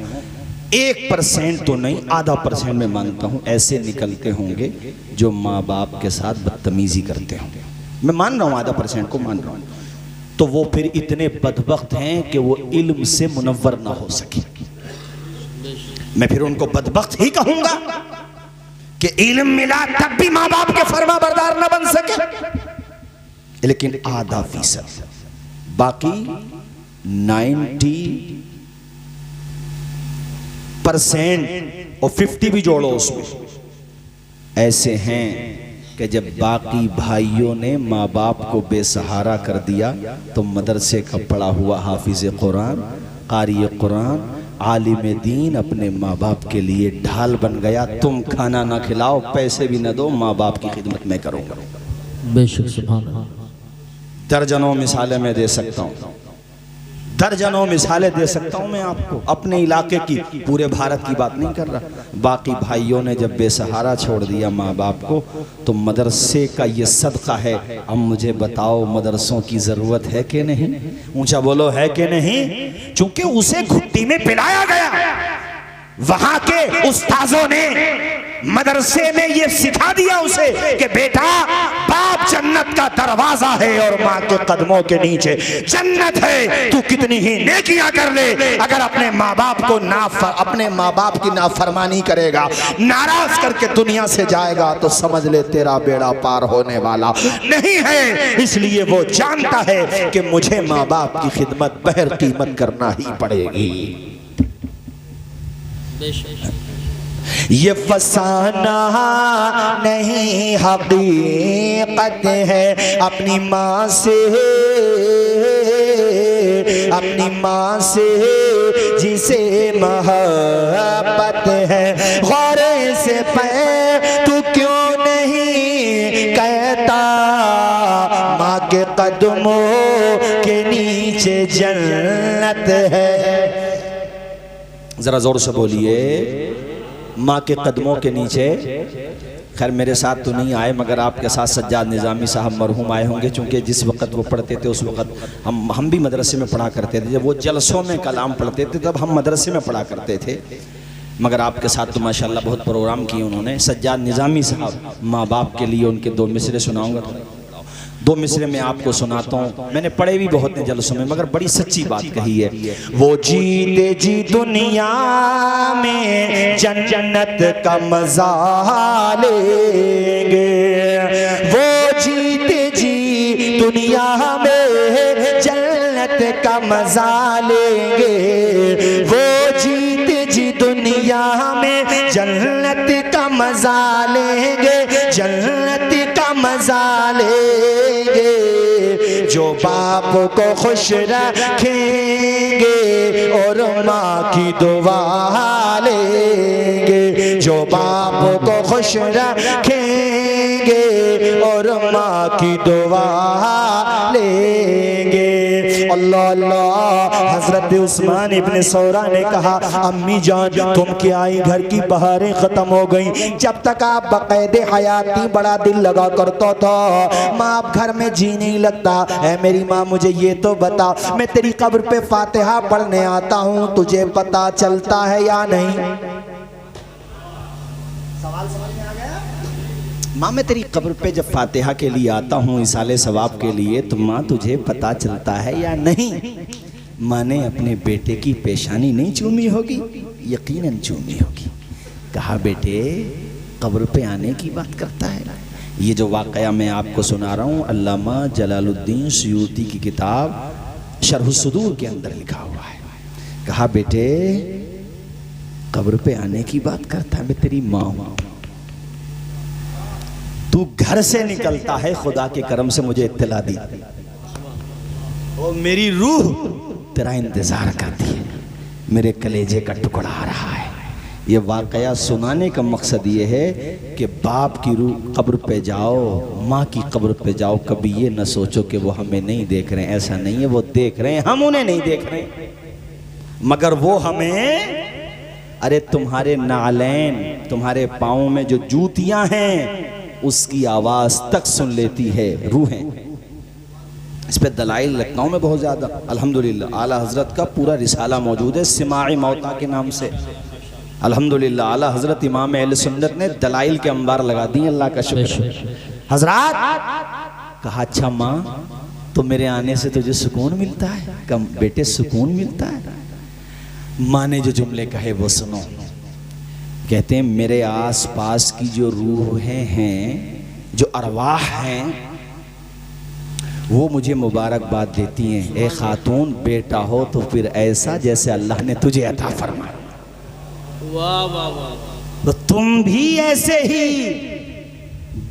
[SPEAKER 1] 1% तो नहीं, आधा % में मानता हूँ ऐसे निकलते होंगे जो माँ बाप के साथ बदतमीजी करते होंगे। मैं मान रहा हूँ, आधा % को मान रहा हूँ। तो वो फिर इतने बदबख्त हैं कि वो इल्म से मुनव्वर ना हो सके। मैं फिर उनको बदबख्त ही कहूंगा कि इल्म मिला तब भी माँ बाप के फरमा बरदार ना बन सके। लेकिन आधा %, बाकी 90% और 50 भी जोड़ो उसमें, ऐसे हैं कि जब बाकी भाइयों ने माँ बाप को बेसहारा कर दिया तो मदरसे का पढ़ा हुआ हाफिज कुरान, कारी कुरान, आलिम दीन अपने माँ बाप के लिए ढाल बन गया। तुम खाना ना खिलाओ, पैसे भी ना दो, माँ बाप की खिदमत मैं करूँगा।
[SPEAKER 2] बेशक सुभान अल्लाह।
[SPEAKER 1] दर्जनों मिसालें मैं दे सकता हूँ, दर्जनों मिसालें दे सकता हूँ मैं आपको, अपने इलाके की, पूरे भारत की बात नहीं कर रहा। बाकी भाइयों ने जब बेसहारा छोड़ दिया माँ बाप को तो मदरसे का ये सदका है। अब मुझे बताओ मदरसों की ज़रूरत है कि नहीं? ऊंचा बोलो, है कि नहीं? चूंकि उसे घुट्टी में पिलाया गया, वहां के उस्ताजों ने मदरसे में ये सिखा दिया उसे कि बेटा बाप जन्नत का दरवाजा है और माँ के कदमों के नीचे जन्नत है। तू कितनी ही नेकियां कर ले, अगर अपने माँ बाप को अपने माँ बाप की नाफरमानी करेगा, नाराज करके दुनिया से जाएगा तो समझ ले तेरा बेड़ा पार होने वाला नहीं है। इसलिए वो जानता है कि मुझे माँ बाप की खिदमत बहर कीमत करना ही पड़ेगी। ये फसाना नहीं हकीकत है, अपनी माँ से जिसे मोहब्बत है। गौर से पे तू क्यों नहीं कहता माँ के कदमों के नीचे जन्नत है। जरा जोर से बोलिए, माँ के कदमों के नीचे। खैर मेरे साथ तो नहीं आए, मगर आपके साथ सज्जाद निज़ामी साहब मरहूम आए होंगे, चूँकि जिस वक़्त वो पढ़ते थे उस वक़्त हम भी मदरसे में पढ़ा करते थे। जब वो जलसों में कलाम पढ़ते थे तब हम मदरसे में पढ़ा करते थे। मगर आपके साथ तो माशाल्लाह बहुत प्रोग्राम किए उन्होंने। सज्जाद निज़ामी साहब माँ बाप के लिए उनके 2 मिसरे सुनाऊँगा। 2 मिसरे में आपको सुनाता हूँ। मैंने पढ़े भी बहुत ने जलसों में, मगर बड़ी सच्ची बात कही है। वो जीते जी दुनिया में जन्नत का मजा लेंगे, वो जीते जी दुनिया में जन्नत का मजा लेंगे, वो जीते जी दुनिया में जन्नत का मजा लेंगे, जन्नत का मजा लेंगे। जो बाप को खुश रखेंगे और माँ की दुआ लेंगे, जो बाप को खुश रखेंगे और माँ की दुआ लेंगे। अल्लाह अल्लाह। हजरत उस्मान इब्न सौरा ने कहा, अम्मी जान तुम क्या आई, घर की बहारें खत्म हो गई। जब तक आप बकायदे हयाती बड़ा दिल लगा करता था, माँ आप घर में जी नहीं लगता। ऐ मेरी माँ मुझे ये तो बता, मैं तेरी कब्र पे फातिहा पढ़ने आता हूँ, तुझे पता चलता है या नहीं? सवाल समझ में आ गया? माँ मैं तेरी कब्र पे जब फातिहा के लिए आता हूँ इसाले सवाब के लिए, तो माँ तुझे पता चलता है या नहीं? माँ ने अपने बेटे की पेशानी नहीं चूमी होगी? यकीनन चूमी होगी। कहा बेटे कब्र पे आने की बात करता है। ये जो वाक़या मैं आपको सुना रहा हूँ अल्लामा जलालुद्दीन सुयूती की किताब शरह-उस-सुदूर के अंदर लिखा हुआ है। कहा बेटे कब्र पे आने की बात करता है, मैं तेरी माँ हूँ, तू घर से निकलता है, खुदा के करम से मुझे इत्तला दी और मेरी रूह तेरा इंतजार करती है, मेरे कलेजे का टुकड़ा आ रहा है। ये वाक़या सुनाने का मकसद ये है कि बाप की रूह कब्र पे जाओ, माँ की कब्र पे जाओ, कभी ये न सोचो कि वो हमें नहीं देख रहे हैं। ऐसा नहीं है, वो देख रहे हैं, हम उन्हें नहीं देख रहे हैं, मगर वो हमें अरे तुम्हारे नालैन, तुम्हारे पाँव में जो जूतियां हैं उसकी आवाज तक सुन लेती है रूहें। इस पे दलाइल लखनऊ में बहुत ज्यादा अल्हम्दुलिल्लाह आला हजरत का पूरा रिसाला मौजूद है सिमाए मौता के नाम से। अल्हम्दुलिल्लाह आला हजरत इमाम अहले सुन्नत ने दलाइल के अंबार लगा दिए, अल्लाह का शुक्र। हजरत कहा अच्छा माँ तो मेरे आने से तुझे सुकून मिलता है? कम बेटे सुकून मिलता है। माँ ने जो जुमले कहे वो सुनो। कहते हैं मेरे आस पास की जो रूहें हैं, जो अरवाह हैं, वो मुझे मुबारकबाद देती हैं, ए खातून बेटा हो तो फिर ऐसा जैसे अल्लाह ने तुझे अता फरमाया।
[SPEAKER 2] वाह वाह वाह।
[SPEAKER 1] तो तुम भी ऐसे ही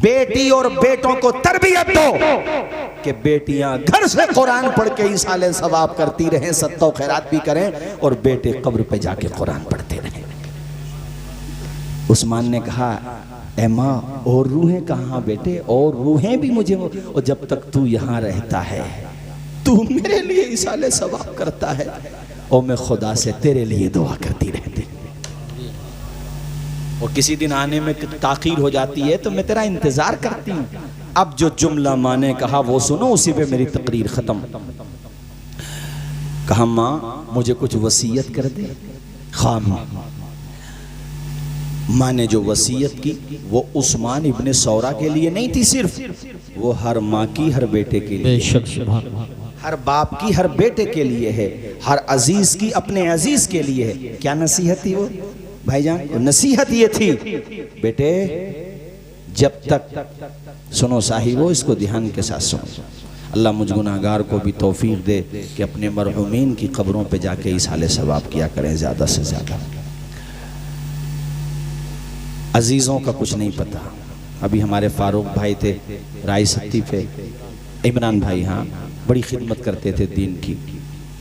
[SPEAKER 1] बेटी और बेटों को तरबियत दो कि बेटियां घर से कुरान पढ़ के इसाले सवाब करती रहें, सत्ता और खैरात भी करें, और बेटे कब्र पे जाके कुरान पढ़ते रहें। उस्मान ने कहा ए माँ और रूहें कहाँ बेटे? और रूहें भी मुझे, और जब तक तू यहाँ रहता है तू मेरे लिए इसाले सवाब करता है और मैं खुदा से तेरे लिए दुआ करती रहती। और किसी दिन आने में ताखीर हो जाती है तो मैं तेरा इंतजार करती हूँ। अब जो जुमला माँ ने कहा वो सुनो, उसी पे मेरी तकरीर खत्म। कहा माँ मुझे कुछ वसीयत कर दे। खाम माँ ने जो वसीयत की वो उस्मान इब्ने सौरा के लिए नहीं थी सिर्फ, वो हर माँ की हर बेटे के लिए,
[SPEAKER 2] बेशक सुभान अल्लाह,
[SPEAKER 1] हर बाप की हर बेटे के लिए है, हर अजीज की अपने अजीज के लिए है। क्या नसीहत थी वो भाईजान? नसीहत ये थी बेटे जब तक, सुनो साहिबो इसको ध्यान के साथ सुनो, अल्लाह मुझ गुनाहगार को भी तौफीक दे कि अपने मरहूमीन की कब्रों पे जाके इसाले सवाब किया करें ज़्यादा से ज़्यादा। अजीज़ों का कुछ नहीं पता। अभी हमारे फारूक भाई थे राय सत्ती पे, इमरान भाई हाँ बड़ी खिदमत करते थे दीन की।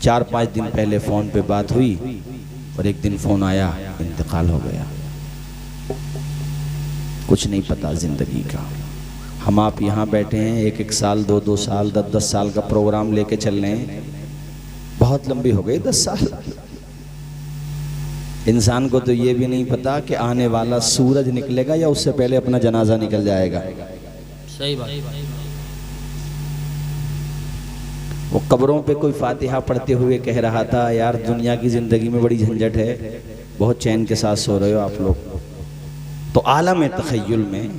[SPEAKER 1] 4-5 दिन पहले फ़ोन पे बात हुई और एक दिन फ़ोन आया इंतकाल हो गया। कुछ नहीं पता ज़िंदगी का। हम आप यहाँ बैठे हैं 1-1 साल 2-2 साल 10-10 साल का प्रोग्राम लेके चल रहे हैं, बहुत लंबी हो गई 10 साल। इंसान को तो ये भी नहीं पता कि आने वाला सूरज निकलेगा या उससे पहले अपना जनाजा निकल जाएगा।
[SPEAKER 2] सही बात।
[SPEAKER 1] वो कब्रों पे कोई फातिहा पढ़ते हुए कह रहा था यार दुनिया की ज़िंदगी में बड़ी झंझट है, बहुत चैन के साथ सो रहे हो आप लोग। तो आलम तख़य्युल में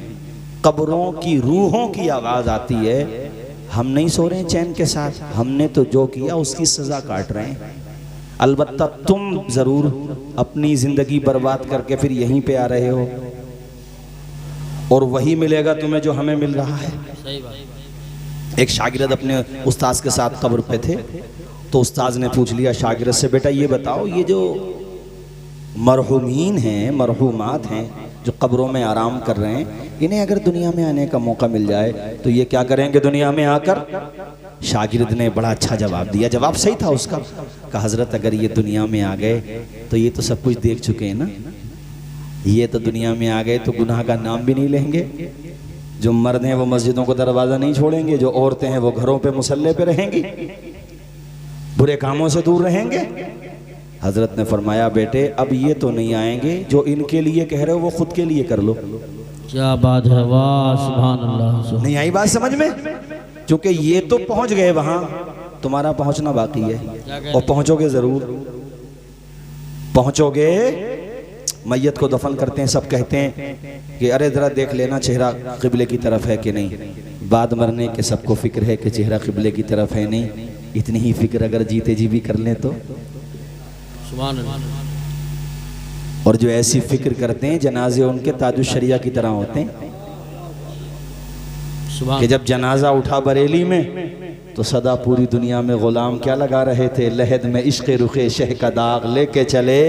[SPEAKER 1] कब्रों की रूहों की आवाज़ आती है, हम नहीं सो रहे हैं चैन के साथ, हमने तो जो किया उसकी सज़ा काट रहे हैं। अलबत्ता तुम ज़रूर अपनी ज़िंदगी बर्बाद करके फिर यहीं पे आ रहे हो और वही मिलेगा तुम्हें जो हमें मिल रहा है।
[SPEAKER 2] सही बात।
[SPEAKER 1] एक शागिर्द अपने उस्ताद के साथ कब्र पे थे तो उस्ताद ने पूछ लिया शागिर्द से, बेटा ये बताओ ये जो मरहूमीन हैं, मरहूमात हैं जो कब्रों में आराम कर रहे हैं, इन्हें अगर दुनिया में आने का मौका मिल जाए तो ये क्या करेंगे दुनिया में आकर? शागिर्द ने बड़ा अच्छा जवाब दिया। जवाब सही था उसका। कहा हजरत अगर ये दुनिया में आ गए तो ये तो सब कुछ देख चुके हैं ना, ये तो दुनिया में आ गए तो गुनाह का नाम भी नहीं लेंगे। जो मर्द हैं वो मस्जिदों को दरवाज़ा नहीं छोड़ेंगे, जो औरतें हैं वो घरों पे मुसल्ले पे रहेंगी, बुरे कामों से दूर रहेंगे। हजरत ने फरमाया बेटे अब ये तो नहीं आएंगे, जो इनके लिए कह रहे हो वो खुद के लिए कर लो।
[SPEAKER 2] क्या बात है, वाह सुभान अल्लाह।
[SPEAKER 1] नहीं आई बात समझ में? क्योंकि ये तो पहुंच गए वहां, तुम्हारा पहुंचना बाकी है और पहुंचोगे जरूर, पहुंचोगे। मैयत को दफन करते हैं, सब कहते हैं कि अरे जरा देख लेना चेहरा किबले की तरफ है कि नहीं। बाद मरने के सबको फिक्र है कि चेहरा किबले की तरफ है नहीं। इतनी ही फिक्र अगर जीते जी भी कर लें तो।
[SPEAKER 2] सुभान अल्लाह।
[SPEAKER 1] और जो ऐसी फिक्र करते हैं जनाजे उनके ताजुश शरिया की तरह होते हैं कि जब जनाजा उठा बरेली में तो सदा पूरी दुनिया में गुलाम क्या लगा रहे थे, लहद में इश्क़ रुखे शह का दाग लेके चले,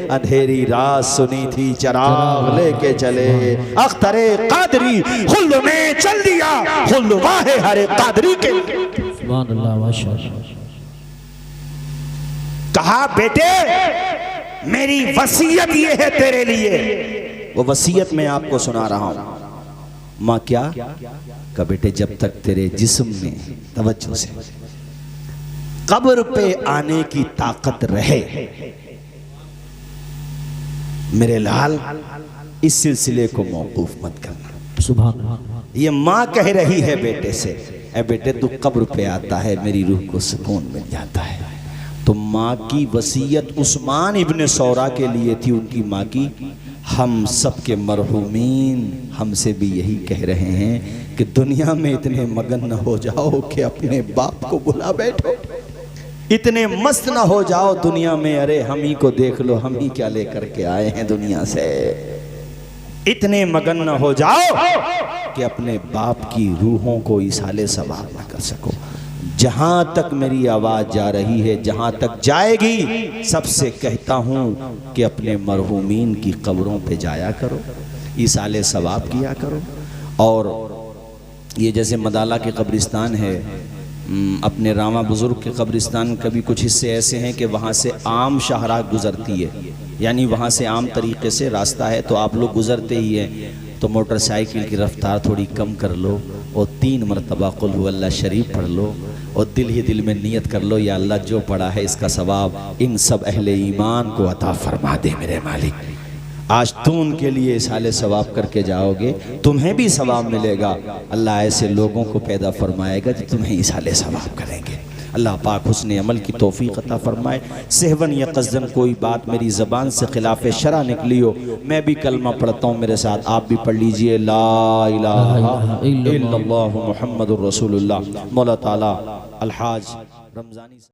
[SPEAKER 1] अंधेरी रात सुनी थी चराग लेके चले, अख्तरे कादरी खुल्द में चल दिया, खुल्द वाहे हरे कादरी के।
[SPEAKER 2] सुभान अल्लाह माशाअल्लाह। कहा
[SPEAKER 1] बेटे मेरी वसीयत ये है तेरे लिए, वो वसीयत मैं आपको सुना रहा हूं। माँ क्या? का बेटे जब तक तेरे जिस्म में, तवज्जो से, कब्र पे आने की ताकत रहे, मेरे लाल इस सिलसिले को मौकूफ मत करना।
[SPEAKER 2] सुभान अल्लाह।
[SPEAKER 1] ये माँ कह रही है बेटे से, ए बेटे तू कब्र पे आता है मेरी रूह को सुकून मिल जाता है। तो माँ की वसीयत उस्मान इब्ने सौरा के लिए थी, उनकी माँ की। हम सब के मरहूमीन हमसे भी यही कह रहे हैं कि दुनिया में इतने मगन न हो जाओ कि अपने बाप को बुला बैठो, इतने मस्त ना हो जाओ दुनिया में, अरे हम ही को देख लो, हम ही क्या लेकर के आए हैं दुनिया से। इतने मगन ना हो जाओ कि अपने बाप की रूहों को इसाले सवार ना कर सको। जहां तक मेरी आवाज जा रही है, जहां तक जाएगी, सबसे कहता हूं कि अपने मरहूमीन की कब्रों पे जाया करो, इसाले सवाब किया करो। और ये जैसे मदाला के कब्रिस्तान है, अपने रामा बुजुर्ग के कब्रिस्तान कभी कुछ हिस्से ऐसे हैं कि वहाँ से आम शाहराह गुजरती है, यानी वहाँ से आम तरीके से रास्ता है, तो आप लोग गुजरते ही हैं तो मोटरसाइकिल की रफ्तार थोड़ी कम कर लो और 3 मरतबा कुल हु अल्लाह शरीफ पढ़ लो और दिल ही दिल में नियत कर लो, या अल्लाह जो पढ़ा है इसका सवाब इन सब अहले ईमान को अता फरमा दे मेरे मालिक। आज तुम उनके लिए साले सवाब करके जाओगे, तुम्हें भी सवाब मिलेगा। अल्लाह ऐसे लोगों को पैदा फरमाएगा जो तुम्हें साले सवाब करेंगे। अल्लाह पाक हुस्न अमल की तौफीक अता फरमाए। सहवन या कसदन कोई बात मेरी ज़बान से खिलाफ शरा निकली हो, मैं भी कलमा पढ़ता हूँ, मेरे साथ आप भी पढ़ लीजिए, ला इलाहा इल्लल्लाह मुहम्मदुर रसूलुल्लाह। मौला ताला अलहाज रमज़ानी